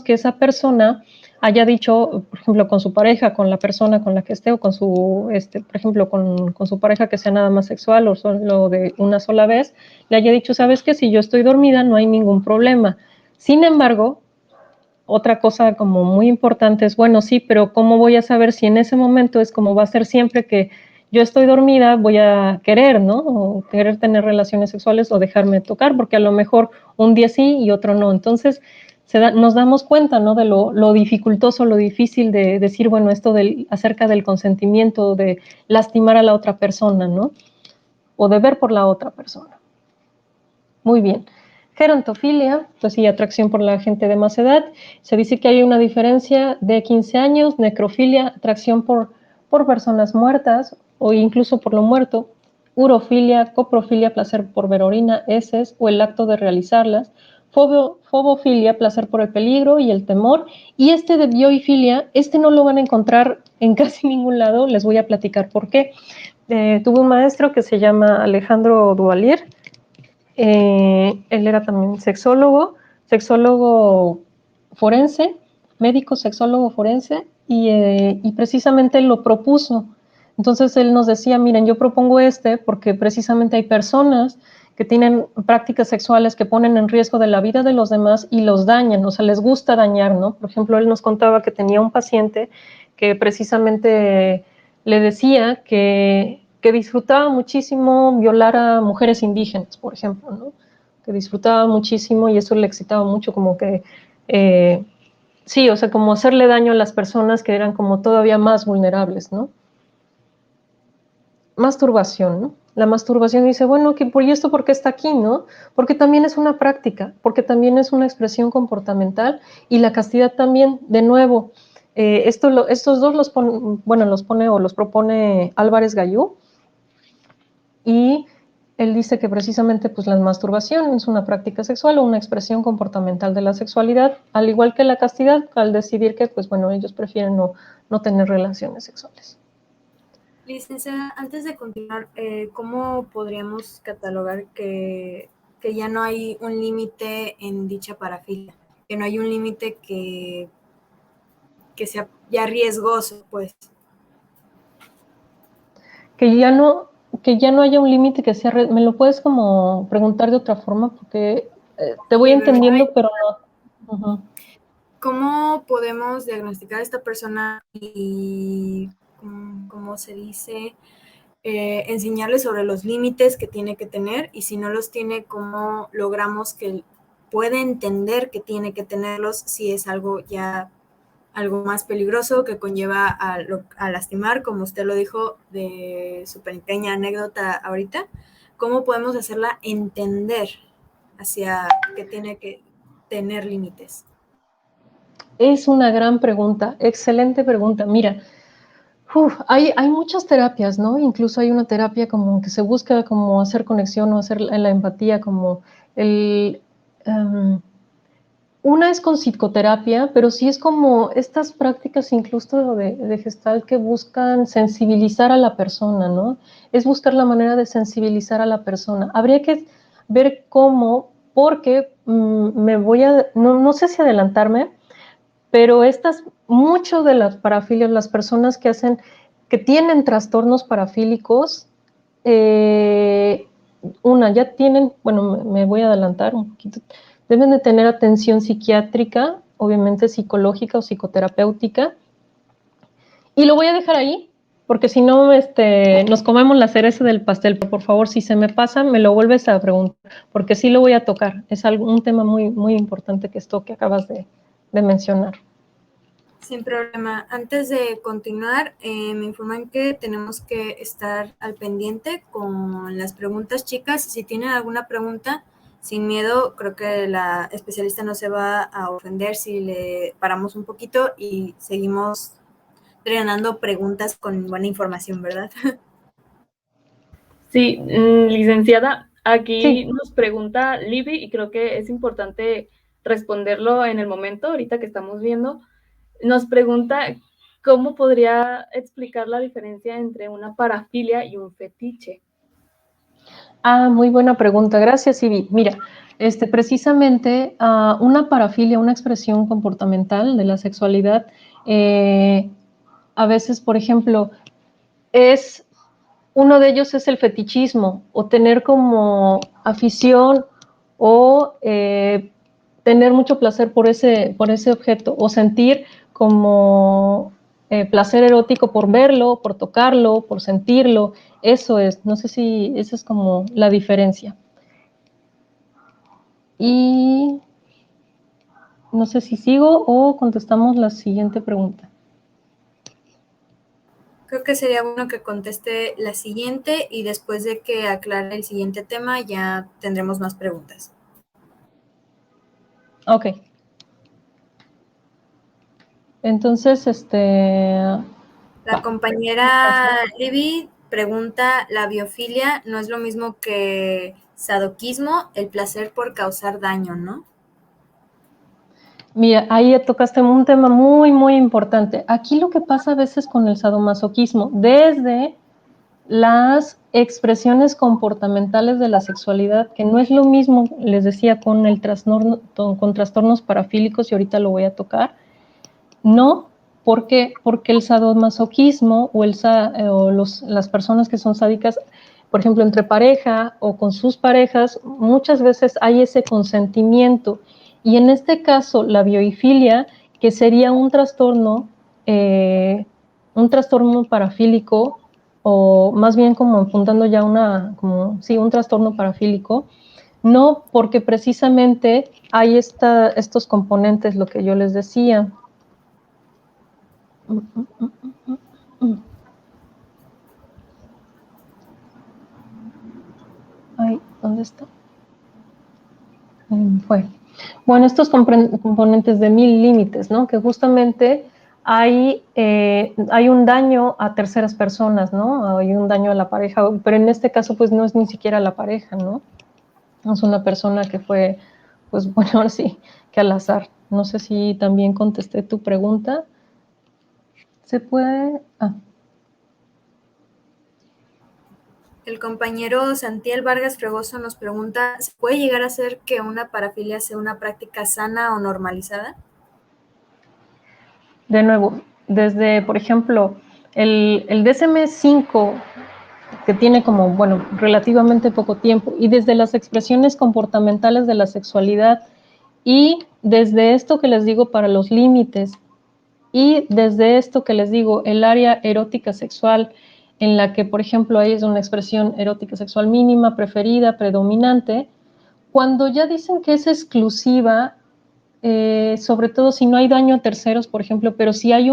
que esa persona haya dicho, por ejemplo, con su pareja, con la persona con la que esté, o con su, por ejemplo, con su pareja que sea nada más sexual o solo de una sola vez, le haya dicho, ¿sabes qué? Si yo estoy dormida no hay ningún problema. Sin embargo, otra cosa como muy importante es, bueno, sí, pero ¿cómo voy a saber si en ese momento es como va a ser siempre que yo estoy dormida, voy a querer, ¿no? O querer tener relaciones sexuales o dejarme tocar, porque a lo mejor un día sí y otro no. Entonces, nos damos cuenta, ¿no? De lo dificultoso, lo difícil de decir, bueno, esto acerca del consentimiento, de lastimar a la otra persona, ¿no? O de ver por la otra persona. Muy bien. Gerontofilia, pues sí, atracción por la gente de más edad. Se dice que hay una diferencia de 15 años. Necrofilia, atracción por personas muertas o incluso por lo muerto. Urofilia, coprofilia, placer por ver orina, heces o el acto de realizarlas. Fobofilia, placer por el peligro y el temor. Y de bioifilia, no lo van a encontrar en casi ningún lado. Les voy a platicar por qué. Tuve un maestro que se llama Alejandro Duvalier. Él era también sexólogo forense, médico sexólogo forense, y precisamente él lo propuso. Entonces él nos decía, miren, yo propongo porque precisamente hay personas que tienen prácticas sexuales que ponen en riesgo de la vida de los demás y los dañan, o sea, les gusta dañar, ¿no? Por ejemplo, él nos contaba que tenía un paciente que precisamente le decía que disfrutaba muchísimo violar a mujeres indígenas, por ejemplo, ¿no? Que disfrutaba muchísimo y eso le excitaba mucho, como que, sí, o sea, como hacerle daño a las personas que eran como todavía más vulnerables, ¿no? Masturbación, ¿no? La masturbación dice, bueno, ¿y esto por qué está aquí, no? Porque también es una práctica, porque también es una expresión comportamental y la castidad también, de nuevo, estos dos los propone Álvarez Gallú, y él dice que precisamente pues la masturbación es una práctica sexual o una expresión comportamental de la sexualidad, al igual que la castidad, al decidir que pues bueno, ellos prefieren no tener relaciones sexuales. Licenciada, antes de continuar, ¿cómo podríamos catalogar que ya no hay un límite en dicha parafilia? Que no hay un límite que sea ya riesgoso, pues. Que ya no haya un límite que sea... ¿Me lo puedes como preguntar de otra forma? Porque te voy entendiendo, pero no. Uh-huh. ¿Cómo podemos diagnosticar a esta persona y, ¿cómo se dice? Enseñarle sobre los límites que tiene que tener, y si no los tiene, ¿cómo logramos que pueda entender que tiene que tenerlos si es algo más peligroso que conlleva a lastimar, como usted lo dijo de su pequeña anécdota ahorita? ¿Cómo podemos hacerla entender hacia que tiene que tener límites? Es una gran pregunta, excelente pregunta. Mira, hay muchas terapias, ¿no? Incluso hay una terapia como que se busca como hacer conexión o hacer la empatía, como una es con psicoterapia, pero sí es como estas prácticas incluso de Gestalt que buscan sensibilizar a la persona, ¿no? Es buscar la manera de sensibilizar a la persona. Habría que ver cómo, porque no sé si adelantarme, pero mucho de las parafilias, las personas que tienen trastornos parafílicos, ya tienen, bueno, me voy a adelantar un poquito, deben de tener atención psiquiátrica, obviamente psicológica o psicoterapéutica, y lo voy a dejar ahí, porque si no, nos comemos la cereza del pastel, pero por favor, si se me pasa, me lo vuelves a preguntar, porque sí lo voy a tocar, es un tema muy, muy importante que acabas de mencionar. Sin problema. Antes de continuar, me informan que tenemos que estar al pendiente con las preguntas, chicas. Si tienen alguna pregunta, sin miedo, creo que la especialista no se va a ofender si le paramos un poquito y seguimos drenando preguntas con buena información, ¿verdad? Sí, licenciada, aquí Sí. nos pregunta Libby y creo que es importante responderlo en el momento, ahorita que estamos viendo. Nos pregunta cómo podría explicar la diferencia entre una parafilia y un fetiche. Muy buena pregunta. Gracias, Ivy. Mira, precisamente una parafilia, una expresión comportamental de la sexualidad, a veces, por ejemplo, uno de ellos es el fetichismo, o tener como afición, o tener mucho placer por ese objeto, o sentir como placer erótico por verlo, por tocarlo, por sentirlo. Eso es, no sé si esa es como la diferencia. Y no sé si sigo o contestamos la siguiente pregunta. Creo que sería bueno que conteste la siguiente y después de que aclare el siguiente tema ya tendremos más preguntas. Ok. Entonces, La compañera Libby pregunta, ¿la biofilia no es lo mismo que sadoquismo, el placer por causar daño, no? Mira, ahí tocaste un tema muy, muy importante. Aquí lo que pasa a veces con el sadomasoquismo, desde las expresiones comportamentales de la sexualidad, que no es lo mismo, les decía, con con trastornos parafílicos, y ahorita lo voy a tocar, no, porque el sadomasoquismo o las personas que son sádicas, por ejemplo, entre pareja o con sus parejas, muchas veces hay ese consentimiento. Y en este caso, la biofilia, que sería un trastorno parafílico, o más bien como apuntando ya un trastorno parafílico, no, porque precisamente hay estos componentes, lo que yo les decía. Ay, ¿dónde está? Fue. Bueno, estos componentes de 1000 límites, ¿no? Que justamente hay un daño a terceras personas, ¿no? Hay un daño a la pareja, pero en este caso, pues no es ni siquiera la pareja, ¿no? Es una persona que fue, pues bueno, ahora sí, que al azar. No sé si también contesté tu pregunta. ¿Se puede? El compañero Santiel Vargas Fregoso nos pregunta, ¿se puede llegar a hacer que una parafilia sea una práctica sana o normalizada? De nuevo, desde, por ejemplo, el DSM-5, que tiene como, bueno, relativamente poco tiempo, y desde las expresiones comportamentales de la sexualidad, y desde esto que les digo para los límites, y desde esto que les digo, el área erótica sexual, en la que, por ejemplo, hay una expresión erótica sexual mínima, preferida, predominante, cuando ya dicen que es exclusiva, sobre todo si no hay daño a terceros, por ejemplo, pero si hay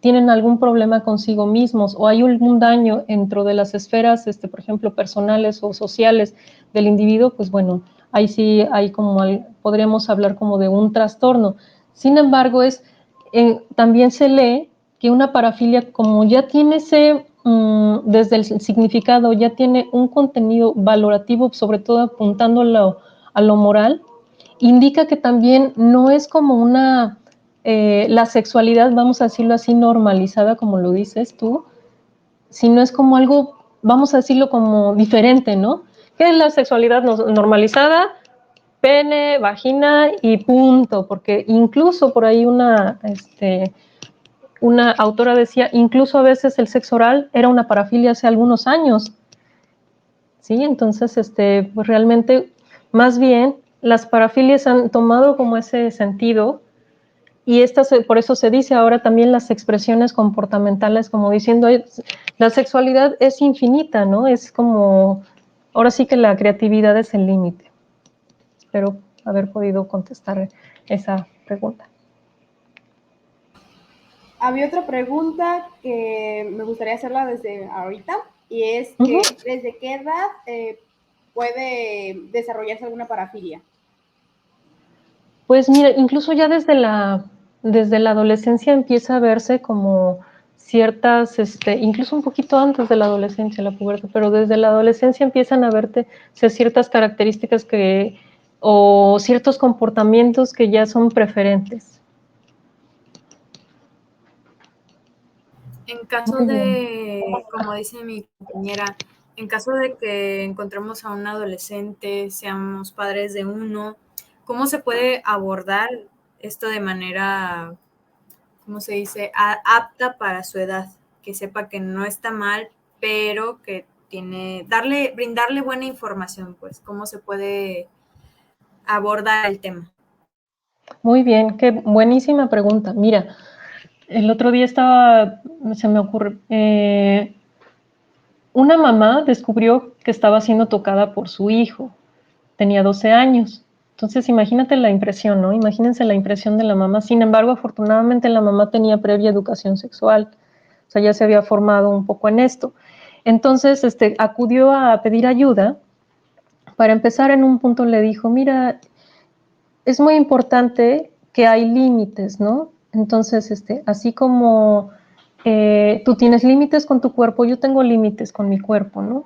tienen algún problema consigo mismos, o hay algún daño dentro de las esferas, por ejemplo, personales o sociales del individuo, pues bueno, ahí sí hay podríamos hablar como de un trastorno. Sin embargo, también se lee que una parafilia, como ya tiene desde el significado, ya tiene un contenido valorativo, sobre todo apuntando a lo moral, indica que también no es como la sexualidad, vamos a decirlo así, normalizada, como lo dices tú, sino es como algo, vamos a decirlo como diferente, ¿no? ¿Qué es la sexualidad normalizada? Pene, vagina y punto, porque incluso por ahí una autora decía, incluso a veces el sexo oral era una parafilia hace algunos años. ¿sí? Entonces, pues realmente, más bien, las parafilias han tomado como ese sentido y por eso se dice ahora también las expresiones comportamentales, como diciendo, la sexualidad es infinita, ¿no? Es como, ahora sí que la creatividad es el límite. Espero haber podido contestar esa pregunta. Había otra pregunta que me gustaría hacerla desde ahorita, y es que ¿desde qué edad puede desarrollarse alguna parafilia? Pues mira, incluso ya desde la adolescencia empieza a verse como ciertas, incluso un poquito antes de la adolescencia, la pubertad, pero desde la adolescencia empiezan a verse ciertas características o ciertos comportamientos que ya son preferentes. En caso de, como dice mi compañera, en caso de que encontremos a un adolescente, seamos padres de uno, ¿cómo se puede abordar esto de manera, ¿cómo se dice?, apta para su edad? Que sepa que no está mal, pero que brindarle buena información, pues, ¿cómo se puede abordar el tema? Muy bien, qué buenísima pregunta. Mira, el otro día se me ocurre, una mamá descubrió que estaba siendo tocada por su hijo, tenía 12 años. Entonces, imagínate la impresión, ¿no? Imagínense la impresión de la mamá. Sin embargo, afortunadamente la mamá tenía previa educación sexual, o sea, ya se había formado un poco en esto. Entonces, acudió a pedir ayuda. Para empezar, en un punto le dijo, mira, es muy importante que hay límites, ¿no? Entonces, así como tú tienes límites con tu cuerpo, yo tengo límites con mi cuerpo, ¿no?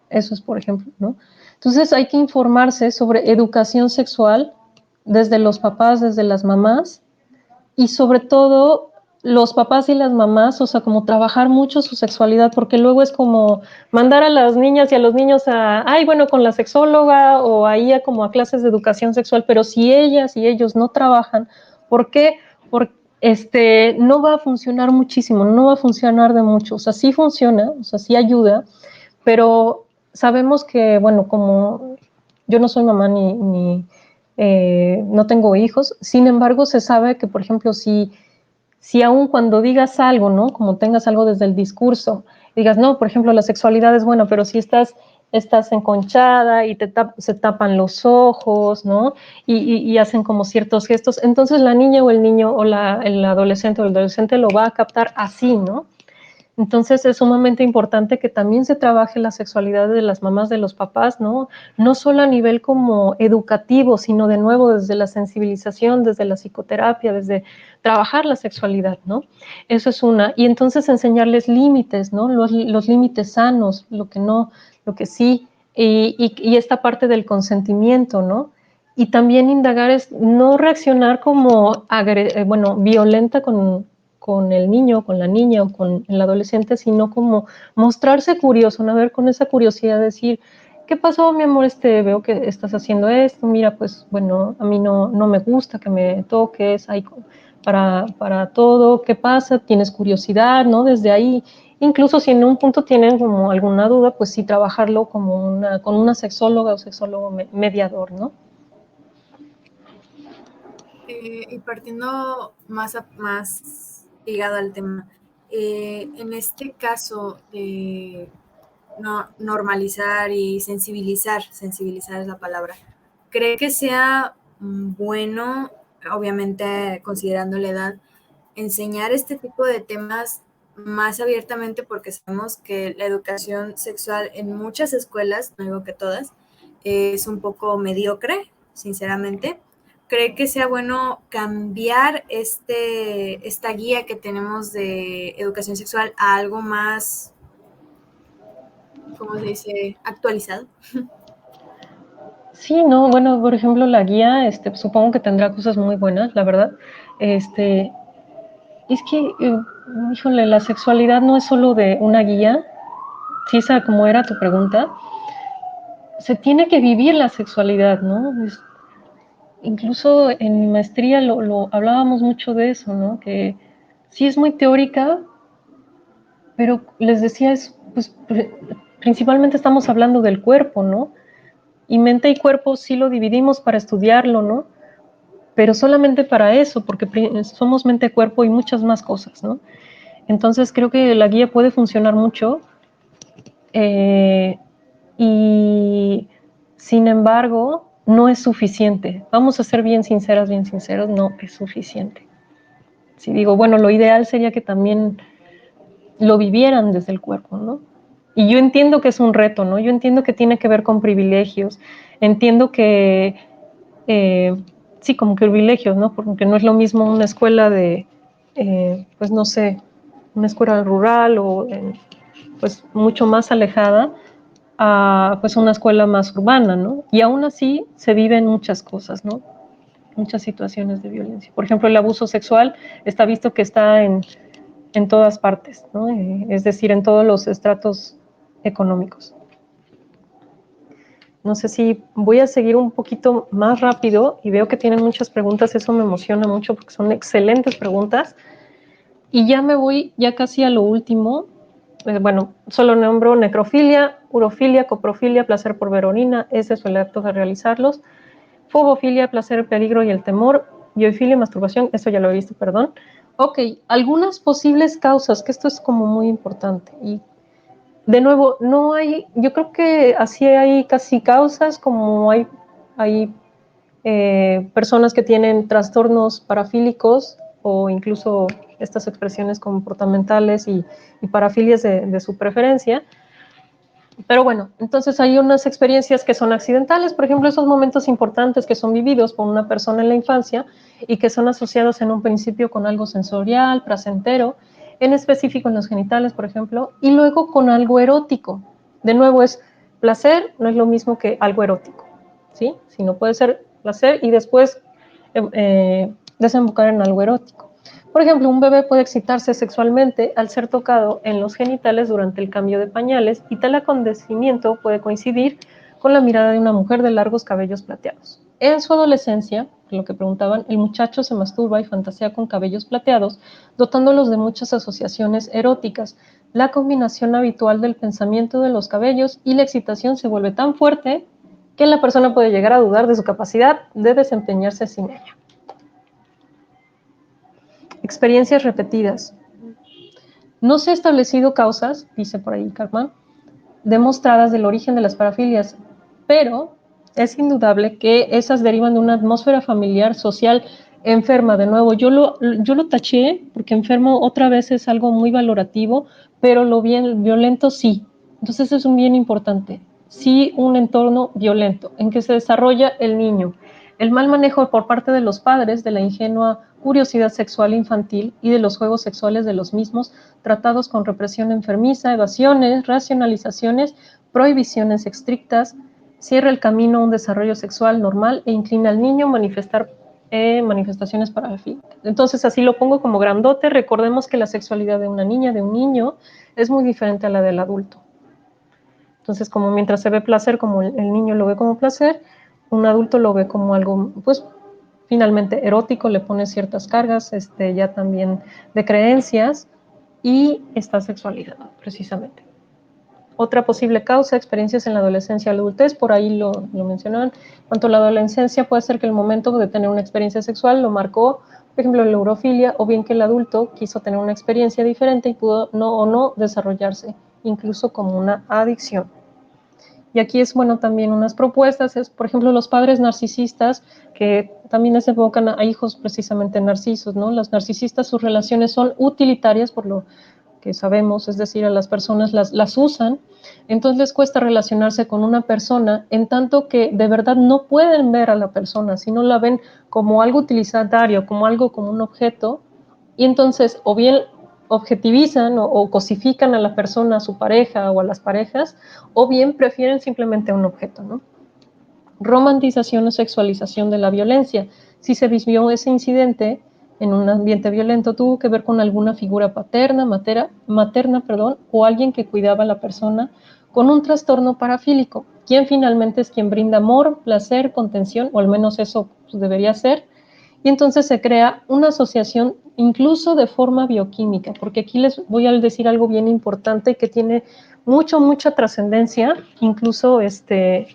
Eso es, por ejemplo, ¿no? Entonces hay que informarse sobre educación sexual desde los papás, desde las mamás, y sobre todo los papás y las mamás, o sea, como trabajar mucho su sexualidad, porque luego es como mandar a las niñas y a los niños con la sexóloga o ahí como a clases de educación sexual, pero si ellas y ellos no trabajan, ¿por qué? Porque no va a funcionar muchísimo, no va a funcionar de mucho, o sea, sí funciona, o sea, sí ayuda, pero sabemos que, bueno, como yo no soy mamá no tengo hijos, sin embargo se sabe que, por ejemplo, si aún cuando digas algo, ¿no? Como tengas algo desde el discurso, digas, no, por ejemplo, la sexualidad es buena, pero si estás enconchada y se tapan los ojos, ¿no? Y hacen como ciertos gestos, entonces la niña o el niño o el adolescente o el adolescente lo va a captar así, ¿no? Entonces es sumamente importante que también se trabaje la sexualidad de las mamás, de los papás, ¿no? No solo a nivel como educativo, sino de nuevo desde la sensibilización, desde la psicoterapia, desde trabajar la sexualidad, ¿no? Eso es una. Y entonces enseñarles límites, ¿no? Los límites sanos, lo que no, lo que sí, y esta parte del consentimiento, ¿no? Y también indagar es no reaccionar como, violenta con el niño, con la niña o con el adolescente, sino como mostrarse curioso, ¿no? A ver, con esa curiosidad, decir, ¿qué pasó, mi amor? Veo que estás haciendo esto, mira, pues, bueno, a mí no me gusta que me toques, hay para todo, ¿qué pasa? ¿Tienes curiosidad, no? Desde ahí, incluso si en un punto tienen como alguna duda, pues sí, trabajarlo como con una sexóloga o sexólogo mediador, ¿no? Y partiendo más ligado al tema, en este caso de normalizar y sensibilizar es la palabra, ¿cree que sea bueno, obviamente considerando la edad, enseñar este tipo de temas más abiertamente? Porque sabemos que la educación sexual en muchas escuelas, no digo que todas, es un poco mediocre, sinceramente. ¿Cree que sea bueno cambiar esta guía que tenemos de educación sexual a algo más, ¿cómo se dice?, actualizado? Sí, no, bueno, por ejemplo, la guía, supongo que tendrá cosas muy buenas, la verdad. Es que, híjole, la sexualidad no es solo de una guía, sí, esa como era tu pregunta, se tiene que vivir la sexualidad, ¿no? Incluso en mi maestría lo hablábamos mucho de eso, ¿no? Que sí es muy teórica, pero les decía, pues principalmente estamos hablando del cuerpo, ¿no? Y mente y cuerpo sí lo dividimos para estudiarlo, ¿no? Pero solamente para eso, porque somos mente, cuerpo y muchas más cosas, ¿no? Entonces creo que la guía puede funcionar mucho y sin embargo no es suficiente. Vamos a ser bien sinceras, bien sinceros, no es suficiente. Si digo, bueno, lo ideal sería que también lo vivieran desde el cuerpo, ¿no? Y yo entiendo que es un reto, ¿no? Yo entiendo que tiene que ver con privilegios, entiendo que, sí, como que privilegios, ¿no? Porque no es lo mismo una escuela de, pues no sé, una escuela rural o pues mucho más alejada a pues una escuela más urbana, ¿no? Y aún así se viven muchas cosas, ¿no? Muchas situaciones de violencia. Por ejemplo, el abuso sexual está visto que está en todas partes, ¿no? Es decir, en todos los estratos económicos. No sé si voy a seguir un poquito más rápido y veo que tienen muchas preguntas, eso me emociona mucho porque son excelentes preguntas. Y ya me voy ya casi a lo último. Bueno, solo nombro necrofilia, urofilia, coprofilia, placer por ver orina, ese es el acto de realizarlos. Fobofilia, placer, peligro y el temor. Biofilia, masturbación, eso ya lo he visto, perdón. Ok, algunas posibles causas, que esto es como muy importante. Y de nuevo, no hay, yo creo que así hay casi causas como hay personas que tienen trastornos parafílicos o incluso estas expresiones comportamentales y parafilias de su preferencia. Pero bueno, entonces hay unas experiencias que son accidentales, por ejemplo, esos momentos importantes que son vividos por una persona en la infancia y que son asociados en un principio con algo sensorial, placentero, en específico en los genitales, por ejemplo, y luego con algo erótico. De nuevo, es placer, no es lo mismo que algo erótico, ¿sí? Sino puede ser placer y después desembocar en algo erótico. Por ejemplo, un bebé puede excitarse sexualmente al ser tocado en los genitales durante el cambio de pañales y tal acontecimiento puede coincidir con la mirada de una mujer de largos cabellos plateados. En su adolescencia, lo que preguntaban, el muchacho se masturba y fantasea con cabellos plateados, dotándolos de muchas asociaciones eróticas. La combinación habitual del pensamiento de los cabellos y la excitación se vuelve tan fuerte que la persona puede llegar a dudar de su capacidad de desempeñarse sin ella. Experiencias repetidas. No se han establecido causas, dice por ahí Carmen, demostradas del origen de las parafilias, pero es indudable que esas derivan de una atmósfera familiar, social, enferma. De nuevo, yo lo taché porque enfermo otra vez es algo muy valorativo, pero lo bien violento sí. Entonces es un bien importante. Sí, un entorno violento en que se desarrolla el niño. El mal manejo por parte de los padres de la ingenua curiosidad sexual infantil y de los juegos sexuales de los mismos, tratados con represión enfermiza, evasiones, racionalizaciones, prohibiciones estrictas, cierra el camino a un desarrollo sexual normal e inclina al niño a manifestar manifestaciones parafílicas. Entonces así lo pongo como grandote. Recordemos que la sexualidad de una niña, de un niño, es muy diferente a la del adulto. Entonces, como mientras se ve placer, como el niño lo ve como placer, un adulto lo ve como algo, pues, finalmente erótico, le pone ciertas cargas, ya también de creencias, y esta sexualidad, precisamente. Otra posible causa, experiencias en la adolescencia y la adultez, por ahí lo mencionaban. Cuanto a la adolescencia, puede ser que el momento de tener una experiencia sexual lo marcó, por ejemplo, la urofilia, o bien que el adulto quiso tener una experiencia diferente y pudo no desarrollarse, incluso como una adicción. Y aquí es bueno también unas propuestas, es por ejemplo los padres narcisistas que también desembocan a hijos precisamente narcisos, ¿no? Los narcisistas, sus relaciones son utilitarias por lo que sabemos, es decir, a las personas las usan, entonces les cuesta relacionarse con una persona en tanto que de verdad no pueden ver a la persona, sino la ven como algo utilitario, como algo, como un objeto, y entonces o bien objetivizan o cosifican a la persona, a su pareja o a las parejas, o bien prefieren simplemente un objeto, ¿no? Romantización o sexualización de la violencia. Si se vivió ese incidente en un ambiente violento, tuvo que ver con alguna figura paterna, materna, o alguien que cuidaba a la persona con un trastorno parafílico, quien finalmente es quien brinda amor, placer, contención, o al menos eso pues, debería ser, y entonces se crea una asociación incluso de forma bioquímica, porque aquí les voy a decir algo bien importante que tiene mucha trascendencia, incluso de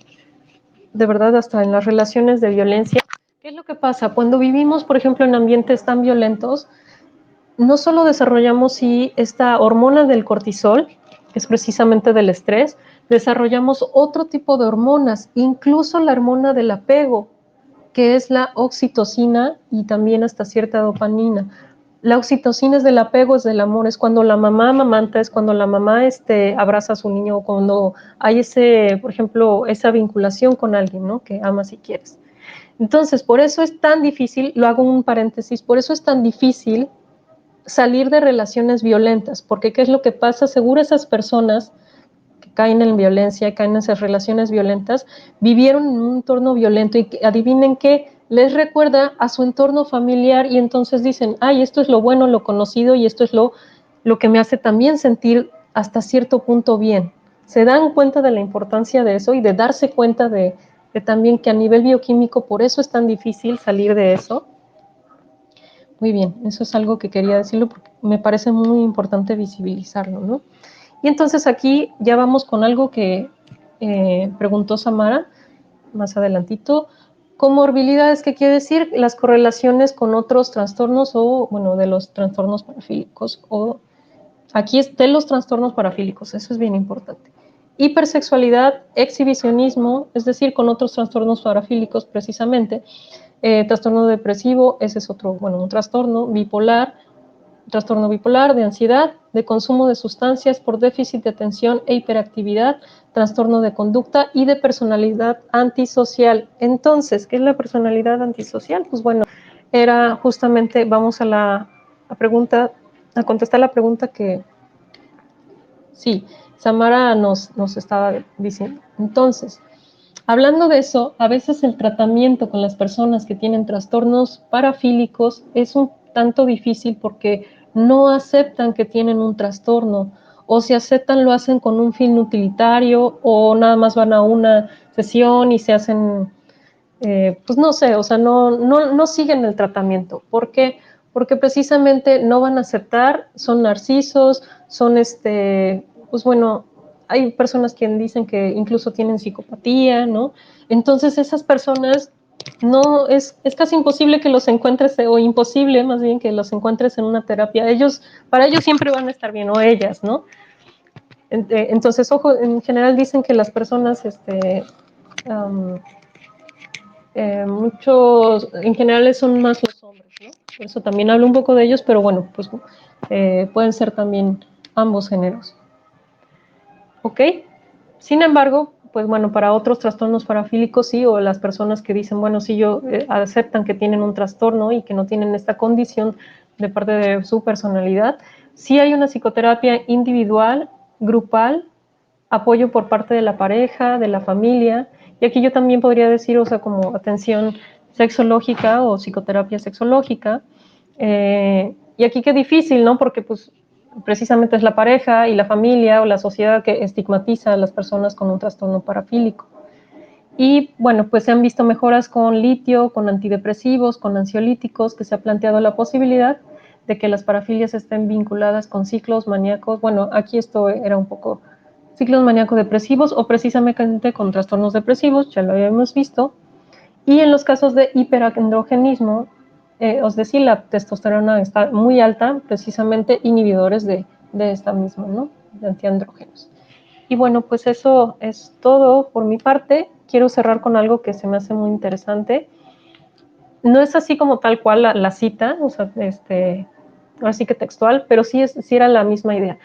verdad hasta en las relaciones de violencia. ¿Qué es lo que pasa? Cuando vivimos, por ejemplo, en ambientes tan violentos, no solo desarrollamos esta hormona del cortisol, que es precisamente del estrés, desarrollamos otro tipo de hormonas, incluso la hormona del apego, que es la oxitocina y también hasta cierta dopamina. La oxitocina es del apego, es del amor, es cuando la mamá amamanta, es cuando la mamá abraza a su niño, o cuando hay por ejemplo, esa vinculación con alguien, ¿no? Que amas y quieres. Entonces, por eso es tan difícil, lo hago un paréntesis, por eso es tan difícil salir de relaciones violentas, porque ¿qué es lo que pasa? Seguro esas personas que caen en violencia, caen en esas relaciones violentas, vivieron en un entorno violento y adivinen qué, les recuerda a su entorno familiar y entonces dicen, ay, esto es lo bueno, lo conocido y esto es lo que me hace también sentir hasta cierto punto bien. Se dan cuenta de la importancia de eso y de darse cuenta de también que a nivel bioquímico por eso es tan difícil salir de eso. Muy bien, eso es algo que quería decirlo porque me parece muy importante visibilizarlo, ¿no? Y entonces aquí ya vamos con algo que preguntó Samara más adelantito. Comorbilidades, ¿qué quiere decir? Las correlaciones con otros trastornos o, bueno, de los trastornos parafílicos o aquí es de los trastornos parafílicos, eso es bien importante. Hipersexualidad, exhibicionismo, es decir, con otros trastornos parafílicos precisamente. Trastorno depresivo, ese es otro, bueno, un trastorno bipolar, trastorno bipolar, de ansiedad, de consumo de sustancias por déficit de atención e hiperactividad, trastorno de conducta y de personalidad antisocial. Entonces, ¿qué es la personalidad antisocial? Pues bueno, era justamente, vamos a la pregunta, a contestar la pregunta que, sí, Samara nos estaba diciendo. Entonces, hablando de eso, a veces el tratamiento con las personas que tienen trastornos parafílicos es un tanto difícil porque no aceptan que tienen un trastorno, o si aceptan lo hacen con un fin utilitario o nada más van a una sesión y se hacen, pues no sé, o sea, no siguen el tratamiento. ¿Por qué? Porque precisamente no van a aceptar, son narcisos, son pues bueno, hay personas que dicen que incluso tienen psicopatía, ¿no? Entonces esas personas no, es casi imposible que los encuentres, o imposible más bien que los encuentres en una terapia. Para ellos siempre van a estar bien, o ellas, ¿no? Entonces, ojo, en general dicen que las personas, muchos, en general son más los hombres, ¿no? Por eso también hablo un poco de ellos, pero bueno, pues pueden ser también ambos géneros. ¿Ok? Sin embargo, pues bueno, para otros trastornos parafílicos sí, o las personas que dicen, bueno, sí, aceptan que tienen un trastorno y que no tienen esta condición de parte de su personalidad, sí hay una psicoterapia individual, grupal, apoyo por parte de la pareja, de la familia, y aquí yo también podría decir, o sea, como atención sexológica o psicoterapia sexológica, y aquí qué difícil, ¿no? Porque pues precisamente es la pareja y la familia o la sociedad que estigmatiza a las personas con un trastorno parafílico. Y bueno, pues se han visto mejoras con litio, con antidepresivos, con ansiolíticos, que se ha planteado la posibilidad de que las parafilias estén vinculadas con ciclos maníacos. Bueno, aquí esto era un poco ciclos maníaco-depresivos o precisamente con trastornos depresivos, ya lo habíamos visto. Y en los casos de hiperandrogenismo, os decía, la testosterona está muy alta, precisamente inhibidores de esta misma, ¿no? De antiandrógenos. Y bueno, pues eso es todo por mi parte. Quiero cerrar con algo que se me hace muy interesante. No es así como tal cual la cita, o sea, ahora sí que textual, pero sí era la misma idea.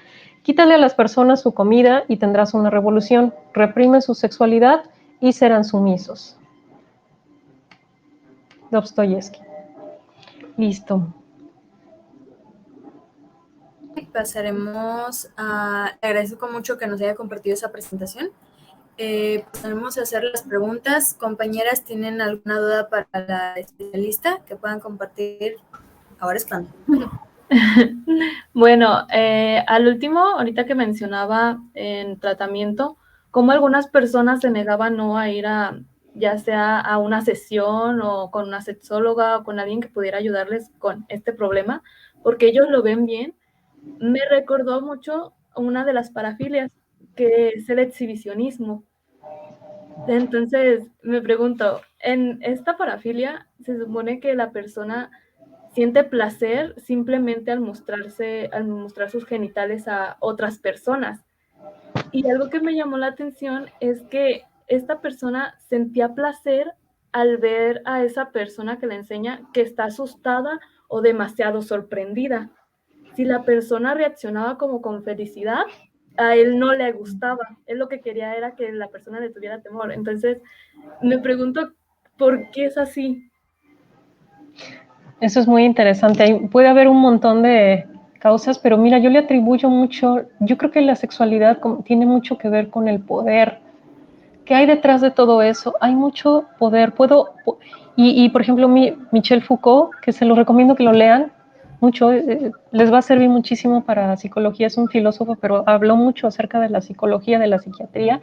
Quítale a las personas su comida y tendrás una revolución. Reprime su sexualidad y serán sumisos. Dostoyevsky. Listo. Pasaremos a... Le agradezco mucho que nos haya compartido esa presentación. Podemos hacer las preguntas. Compañeras, ¿tienen alguna duda para la especialista que puedan compartir? Ahora es cuando. Bueno, al último, ahorita que mencionaba en tratamiento, cómo algunas personas se negaban no a ir a ya sea a una sesión o con una sexóloga o con alguien que pudiera ayudarles con este problema, porque ellos lo ven bien. Me recordó mucho una de las parafilias, que es el exhibicionismo. Entonces, me pregunto, en esta parafilia se supone que la persona siente placer simplemente al mostrar sus genitales a otras personas. Y algo que me llamó la atención es que esta persona sentía placer al ver a esa persona que le enseña que está asustada o demasiado sorprendida. Si la persona reaccionaba como con felicidad, a él no le gustaba. Él lo que quería era que la persona le tuviera temor. Entonces, me pregunto, ¿por qué es así? Eso es muy interesante. Puede haber un montón de causas, pero mira, yo le atribuyo mucho, yo creo que la sexualidad tiene mucho que ver con el poder. ¿Qué hay detrás de todo eso? Hay mucho poder. Y por ejemplo, Michel Foucault, que se lo recomiendo que lo lean mucho, les va a servir muchísimo para psicología, es un filósofo, pero habló mucho acerca de la psicología, de la psiquiatría,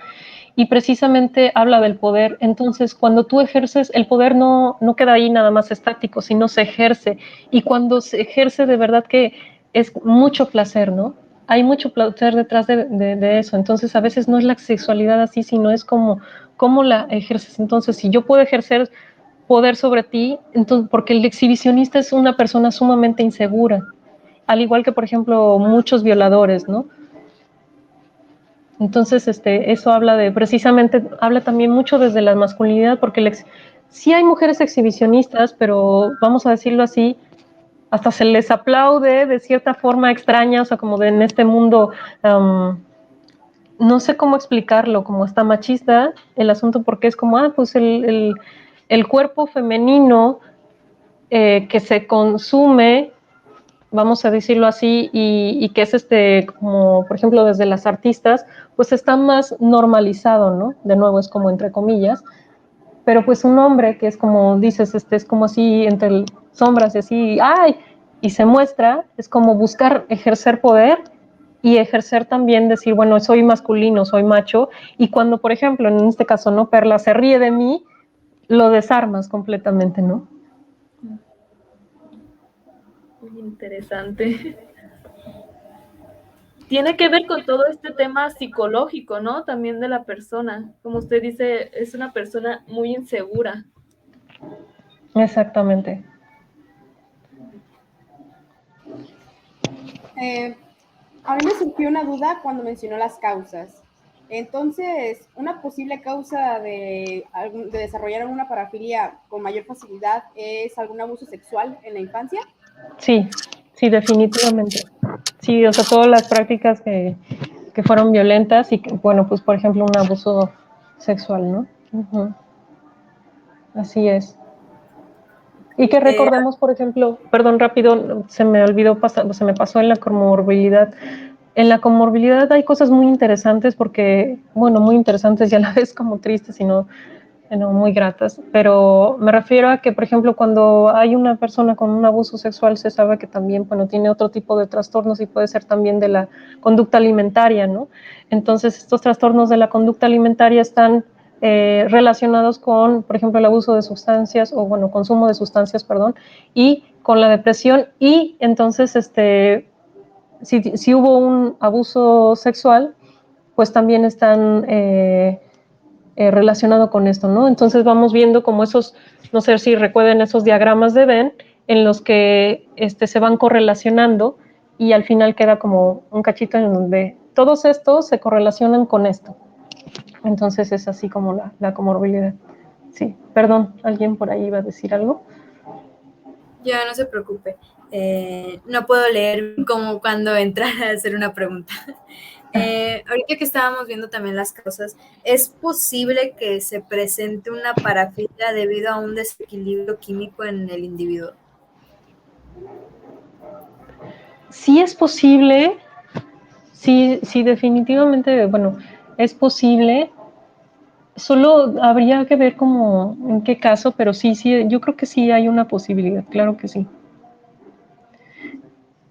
y precisamente habla del poder. Entonces, cuando tú ejerces, el poder no queda ahí nada más estático, sino se ejerce. Y cuando se ejerce, de verdad que es mucho placer, ¿no? Hay mucho placer detrás de eso. Entonces, a veces no es la sexualidad así, sino es como cómo la ejerces. Entonces, si yo puedo ejercer poder sobre ti, entonces, porque el exhibicionista es una persona sumamente insegura, al igual que, por ejemplo, muchos violadores, ¿no? Entonces, eso precisamente habla también mucho desde la masculinidad, porque sí hay mujeres exhibicionistas, pero vamos a decirlo así, hasta se les aplaude de cierta forma extraña, o sea, como en este mundo, no sé cómo explicarlo, como está machista el asunto, porque es como, pues el cuerpo femenino que se consume, vamos a decirlo así, y que es como por ejemplo desde las artistas, pues está más normalizado, ¿no? De nuevo es como entre comillas, pero pues un hombre que es como dices, es como así entre sombras y así, ¡ay! Y se muestra, es como buscar ejercer poder y ejercer también decir, bueno, soy masculino, soy macho, y cuando, por ejemplo, en este caso, ¿no? Perla se ríe de mí, lo desarmas completamente, ¿no? Muy interesante. Tiene que ver con todo este tema psicológico, ¿no? También de la persona. Como usted dice, es una persona muy insegura. Exactamente. A mí me surgió una duda cuando mencionó las causas. Entonces, ¿una posible causa de desarrollar alguna parafilia con mayor facilidad es algún abuso sexual en la infancia? Sí, definitivamente. Sí, o sea, todas las prácticas que fueron violentas y que, bueno, pues por ejemplo un abuso sexual, ¿no? Uh-huh. Así es. Y que recordemos, por ejemplo, perdón, rápido, se me pasó en la comorbilidad. En la comorbilidad hay cosas muy interesantes porque, bueno, muy interesantes y a la vez como tristes, sino muy gratas, pero me refiero a que, por ejemplo, cuando hay una persona con un abuso sexual, se sabe que también, bueno, tiene otro tipo de trastornos y puede ser también de la conducta alimentaria, ¿no? Entonces, estos trastornos de la conducta alimentaria están relacionados con, por ejemplo, el abuso de sustancias, o bueno, consumo de sustancias, perdón, y con la depresión, y entonces, si hubo un abuso sexual, pues también están relacionado con esto, ¿no? Entonces vamos viendo como esos, no sé si recuerden esos diagramas de Venn, en los que se van correlacionando y al final queda como un cachito en donde todos estos se correlacionan con esto. Entonces es así como la comorbilidad. Sí, perdón, ¿alguien por ahí iba a decir algo? Ya, no se preocupe. No puedo leer como cuando entra a hacer una pregunta. Ahorita que estábamos viendo también las causas, ¿es posible que se presente una parafilia debido a un desequilibrio químico en el individuo? Sí es posible, sí definitivamente, bueno, es posible. Solo habría que ver como en qué caso, pero sí, yo creo que sí hay una posibilidad, claro que sí.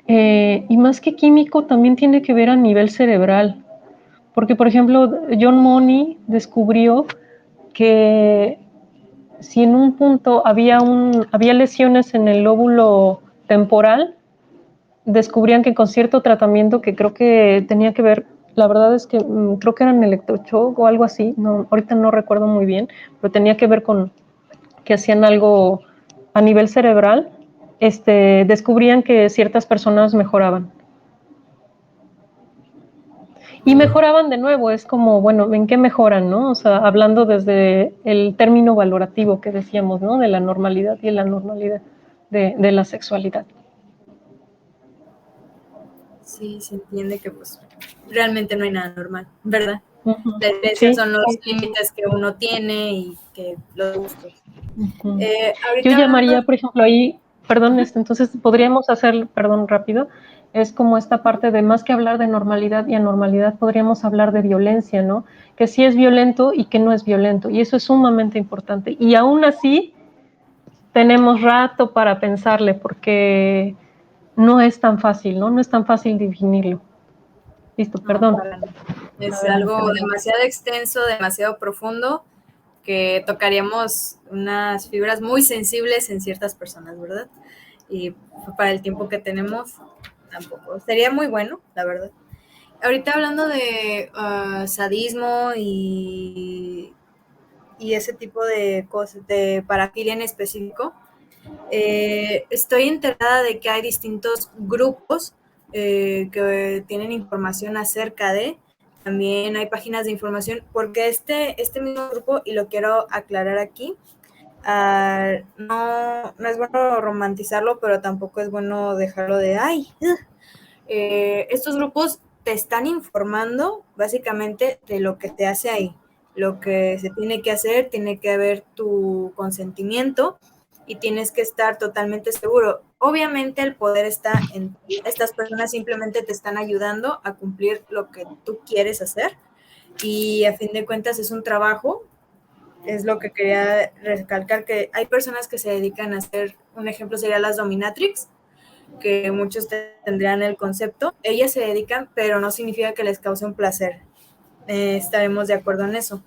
Y más que químico, también tiene que ver a nivel cerebral. Porque, por ejemplo, John Money descubrió que si en un punto había lesiones en el lóbulo temporal, descubrían que con cierto tratamiento que creo que tenía que ver, la verdad es que creo que eran electroshock o algo así, no, ahorita no recuerdo muy bien, pero tenía que ver con que hacían algo a nivel cerebral, descubrían que ciertas personas mejoraban. Y mejoraban de nuevo, es como, bueno, ¿en qué mejoran, no? O sea, hablando desde el término valorativo que decíamos, ¿no? De la normalidad y la anormalidad de la sexualidad. Sí, se entiende que pues realmente no hay nada normal, ¿verdad? Uh-huh. Esos son los límites que uno tiene y que los gustos. Uh-huh. Yo llamaría, por ejemplo, ahí, perdón, entonces podríamos hacer, perdón, rápido, es como esta parte de más que hablar de normalidad y anormalidad, podríamos hablar de violencia, ¿no? Que sí es violento y que no es violento, y eso es sumamente importante. Y aún así, tenemos rato para pensarle, porque no es tan fácil, ¿no? No es tan fácil definirlo. Listo, perdón. Es algo demasiado extenso, demasiado profundo, que tocaríamos unas fibras muy sensibles en ciertas personas, ¿verdad? Y para el tiempo que tenemos, tampoco. Sería muy bueno, la verdad. Ahorita hablando de sadismo y ese tipo de cosas, de parafilia en específico, estoy enterada de que hay distintos grupos que tienen información acerca de, también hay páginas de información, porque este mismo grupo, y lo quiero aclarar aquí, no es bueno romantizarlo, pero tampoco es bueno dejarlo de, estos grupos te están informando básicamente de lo que te hace ahí, lo que se tiene que hacer, tiene que haber tu consentimiento y tienes que estar totalmente seguro. Obviamente el poder está en ti, estas personas simplemente te están ayudando a cumplir lo que tú quieres hacer y a fin de cuentas es un trabajo, es lo que quería recalcar, que hay personas que se dedican a hacer, un ejemplo sería las dominatrix, que muchos tendrían el concepto, ellas se dedican, pero no significa que les cause un placer, estaremos de acuerdo en eso.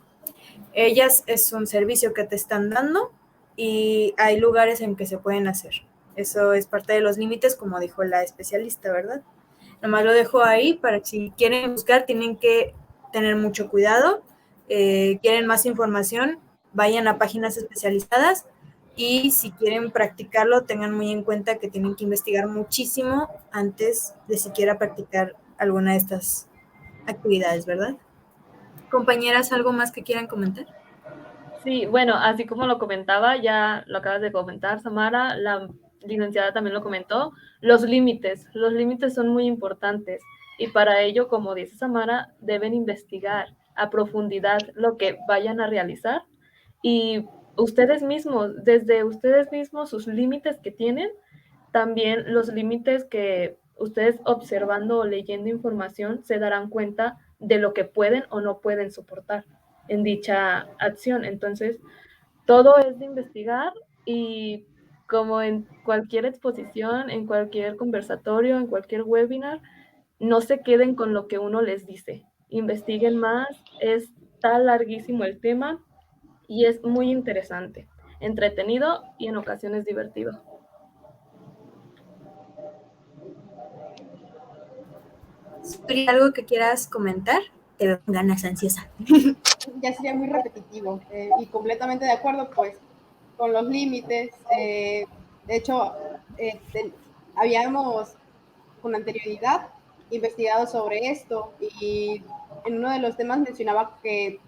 Ellas es un servicio que te están dando y hay lugares en que se pueden hacer. Eso es parte de los límites, como dijo la especialista, ¿verdad? Nomás lo dejo ahí para que si quieren buscar, tienen que tener mucho cuidado. Quieren más información, vayan a páginas especializadas y si quieren practicarlo, tengan muy en cuenta que tienen que investigar muchísimo antes de siquiera practicar alguna de estas actividades, ¿verdad? Compañeras, ¿algo más que quieran comentar? Sí, bueno, así como lo comentaba, ya lo acabas de comentar, Samara, la licenciada también lo comentó, los límites son muy importantes y para ello, como dice Samara, deben investigar a profundidad lo que vayan a realizar y ustedes mismos, desde ustedes mismos, sus límites que tienen, también los límites que ustedes observando o leyendo información se darán cuenta de lo que pueden o no pueden soportar en dicha acción. Entonces, todo es de investigar y como en cualquier exposición, en cualquier conversatorio, en cualquier webinar, no se queden con lo que uno les dice. Investiguen más, está larguísimo el tema y es muy interesante, entretenido y en ocasiones divertido. ¿Algo que quieras comentar? Te veo con ganas, ansiosa. Ya sería muy repetitivo y completamente de acuerdo pues con los límites. De hecho, habíamos con anterioridad investigado sobre esto y en uno de los temas mencionaba que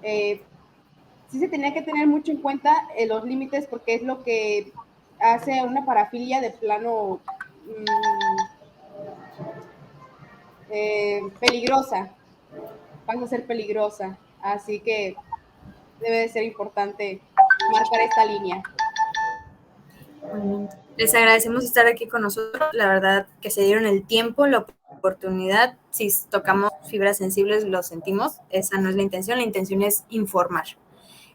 sí se tenía que tener mucho en cuenta los límites porque es lo que hace una parafilia de plano peligrosa, pasa a ser peligrosa, así que debe de ser importante marcar esta línea. Les agradecemos estar aquí con nosotros, la verdad que se dieron el tiempo, la oportunidad, si tocamos fibras sensibles lo sentimos, esa no es la intención es informar.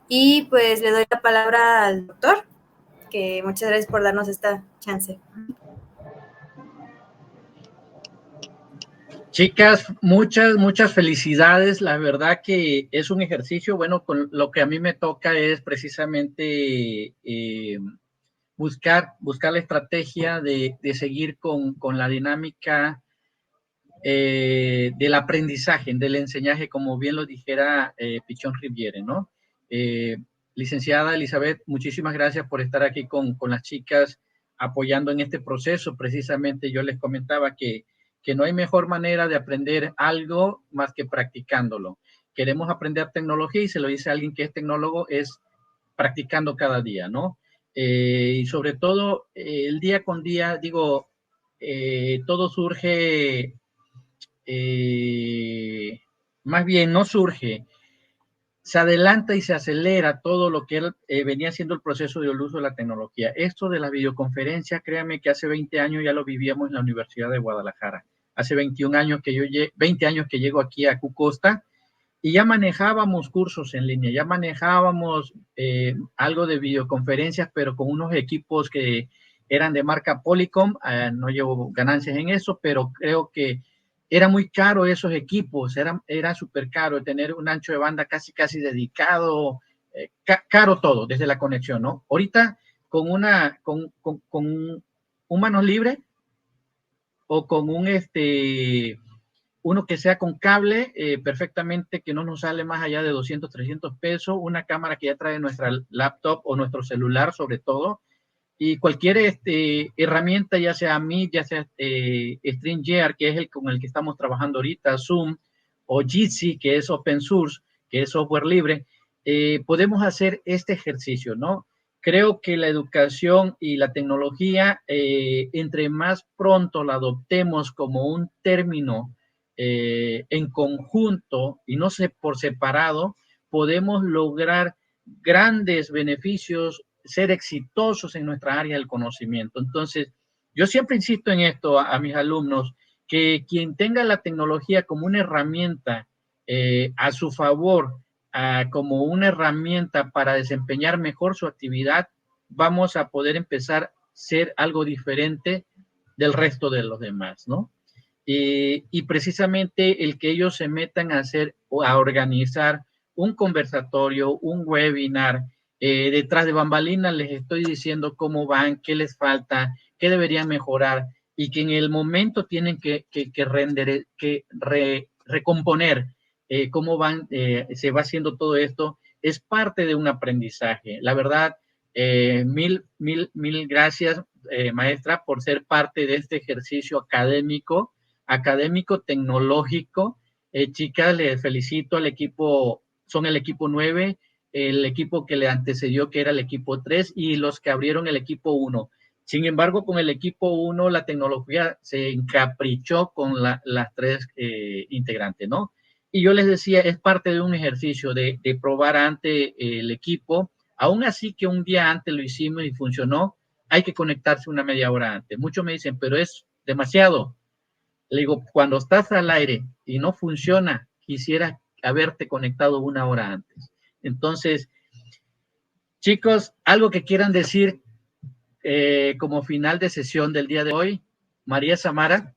Y pues le doy la palabra al doctor, que muchas gracias por darnos esta chance. Chicas, muchas felicidades. La verdad que es un ejercicio, bueno, con lo que a mí me toca es precisamente buscar la estrategia de seguir con la dinámica del aprendizaje, del enseñaje, como bien lo dijera Pichón Riviere, ¿no? Licenciada Elizabeth, muchísimas gracias por estar aquí con las chicas apoyando en este proceso. Precisamente yo les comentaba que no hay mejor manera de aprender algo más que practicándolo. Queremos aprender tecnología y se lo dice alguien que es tecnólogo, es practicando cada día, ¿no? Y sobre todo, el día con día, digo, todo surge, más bien no surge, se adelanta y se acelera todo lo que venía siendo el proceso del uso de la tecnología. Esto de la videoconferencia, créanme que hace 20 años ya lo vivíamos en la Universidad de Guadalajara. Hace 21 años que 20 años que llego aquí a Cucosta y ya manejábamos cursos en línea, ya manejábamos algo de videoconferencias, pero con unos equipos que eran de marca Polycom. No llevo ganancias en eso, pero creo que era muy caro esos equipos, era súper caro tener un ancho de banda casi dedicado, caro todo, desde la conexión, ¿no? Ahorita con un manos libre o con uno que sea con cable, perfectamente, que no nos sale más allá de 200, 300 pesos, una cámara que ya trae nuestra laptop o nuestro celular sobre todo, y cualquier herramienta, ya sea Meet, ya sea StreamYard, que es el con el que estamos trabajando ahorita, Zoom, o Jitsi, que es open source, que es software libre, podemos hacer este ejercicio, ¿no? Creo que la educación y la tecnología, entre más pronto la adoptemos como un término en conjunto y no por separado, podemos lograr grandes beneficios, ser exitosos en nuestra área del conocimiento. Entonces, yo siempre insisto en esto a mis alumnos, que quien tenga la tecnología como una herramienta a su favor, como una herramienta para desempeñar mejor su actividad, vamos a poder empezar a ser algo diferente del resto de los demás, ¿no? Y precisamente el que ellos se metan a hacer o a organizar un conversatorio, un webinar, detrás de bambalinas les estoy diciendo cómo van, qué les falta, qué deberían mejorar, y que en el momento tienen que recomponer cómo van, se va haciendo todo esto, es parte de un aprendizaje. La verdad, mil gracias, maestra, por ser parte de este ejercicio académico tecnológico. Chicas, les felicito al equipo, son el equipo 9, el equipo que le antecedió, que era el equipo 3, y los que abrieron el equipo 1. Sin embargo, con el equipo 1, la tecnología se encaprichó con las 3 integrantes, ¿no? Y yo les decía, es parte de un ejercicio de probar ante el equipo. Aún así que un día antes lo hicimos y funcionó, hay que conectarse una media hora antes. Muchos me dicen, pero es demasiado. Le digo, cuando estás al aire y no funciona, quisiera haberte conectado una hora antes. Entonces, chicos, algo que quieran decir como final de sesión del día de hoy. María Samara.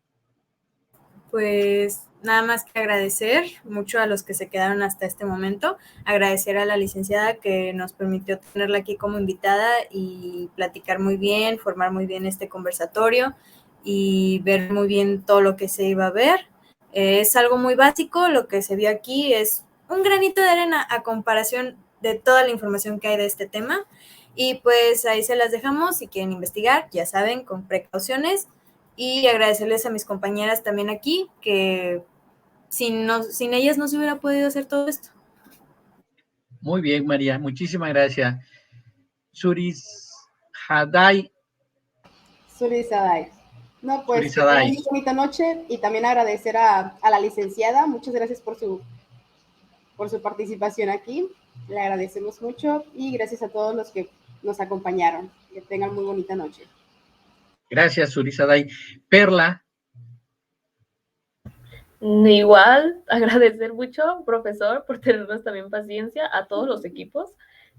Pues nada más que agradecer mucho a los que se quedaron hasta este momento, agradecer a la licenciada que nos permitió tenerla aquí como invitada y platicar muy bien, formar muy bien este conversatorio y ver muy bien todo lo que se iba a ver. Es algo muy básico, lo que se vio aquí es un granito de arena a comparación de toda la información que hay de este tema, y pues ahí se las dejamos. Si quieren investigar, ya saben, con precauciones, y agradecerles a mis compañeras también aquí, que sin ellas no se hubiera podido hacer todo esto. Muy bien, María, muchísimas gracias. Surizadai. No, pues que tengan muy bonita noche, y también agradecer a la licenciada. Muchas gracias por su participación aquí. Le agradecemos mucho, y gracias a todos los que nos acompañaron. Que tengan muy bonita noche. Gracias, Surizadai. Perla. Igual, agradecer mucho, profesor, por tenernos también paciencia, a todos los equipos,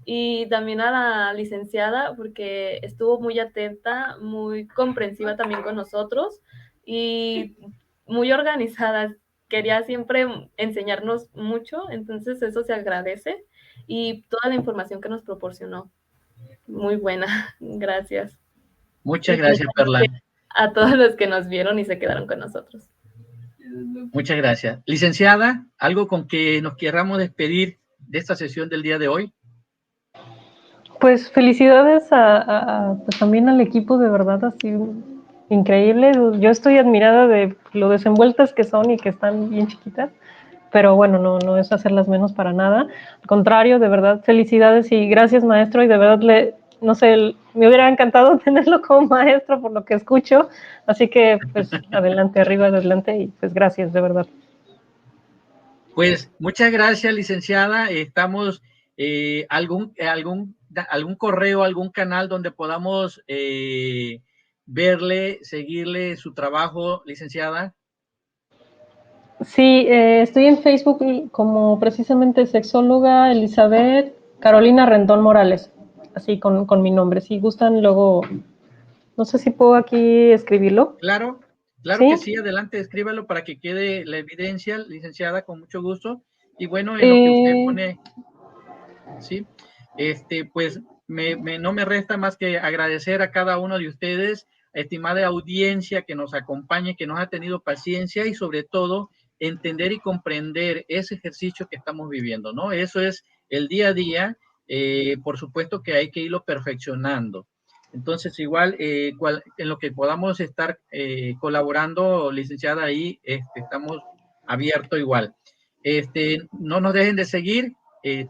y también a la licenciada, porque estuvo muy atenta, muy comprensiva también con nosotros, y muy organizada, quería siempre enseñarnos mucho, entonces eso se agradece, y toda la información que nos proporcionó, muy buena, gracias. Muchas gracias, Perla. A todos los que nos vieron y se quedaron con nosotros. Muchas gracias. Licenciada, ¿algo con que nos queramos despedir de esta sesión del día de hoy? Pues felicidades pues también al equipo, de verdad, así increíble. Yo estoy admirada de lo desenvueltas que son y que están bien chiquitas, pero bueno, no es hacerlas menos para nada. Al contrario, de verdad, felicidades y gracias, maestro, y de verdad no sé, me hubiera encantado tenerlo como maestro por lo que escucho, así que pues adelante, arriba, adelante, y pues gracias, de verdad. Pues muchas gracias, licenciada. Estamos, algún correo, algún canal donde podamos verle, seguirle su trabajo, licenciada. Sí, estoy en Facebook como precisamente sexóloga Elizabeth Carolina Rendón Morales, así con mi nombre. Si gustan, luego, no sé si puedo aquí escribirlo. Claro, claro ¿sí? Que sí, adelante, escríbalo para que quede la evidencia, licenciada, con mucho gusto. Y bueno, en lo que usted pone, sí, pues no me resta más que agradecer a cada uno de ustedes, estimada audiencia que nos acompañe, que nos ha tenido paciencia y sobre todo entender y comprender ese ejercicio que estamos viviendo, ¿no? Eso es el día a día, por supuesto que hay que irlo perfeccionando. Entonces, igual, en lo que podamos estar colaborando, licenciada, ahí estamos abiertos igual. No nos dejen de seguir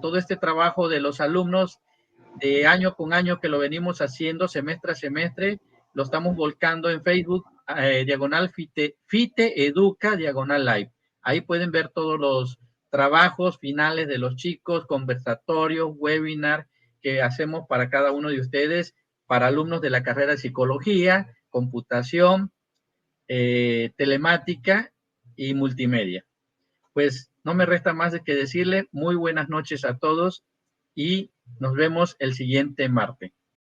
todo este trabajo de los alumnos de año con año que lo venimos haciendo semestre a semestre, lo estamos volcando en Facebook, diagonal FITE Educa, diagonal Live. Ahí pueden ver todos los trabajos finales de los chicos, conversatorios, webinar que hacemos para cada uno de ustedes, para alumnos de la carrera de psicología, computación, telemática y multimedia. Pues no me resta más de que decirle muy buenas noches a todos y nos vemos el siguiente martes.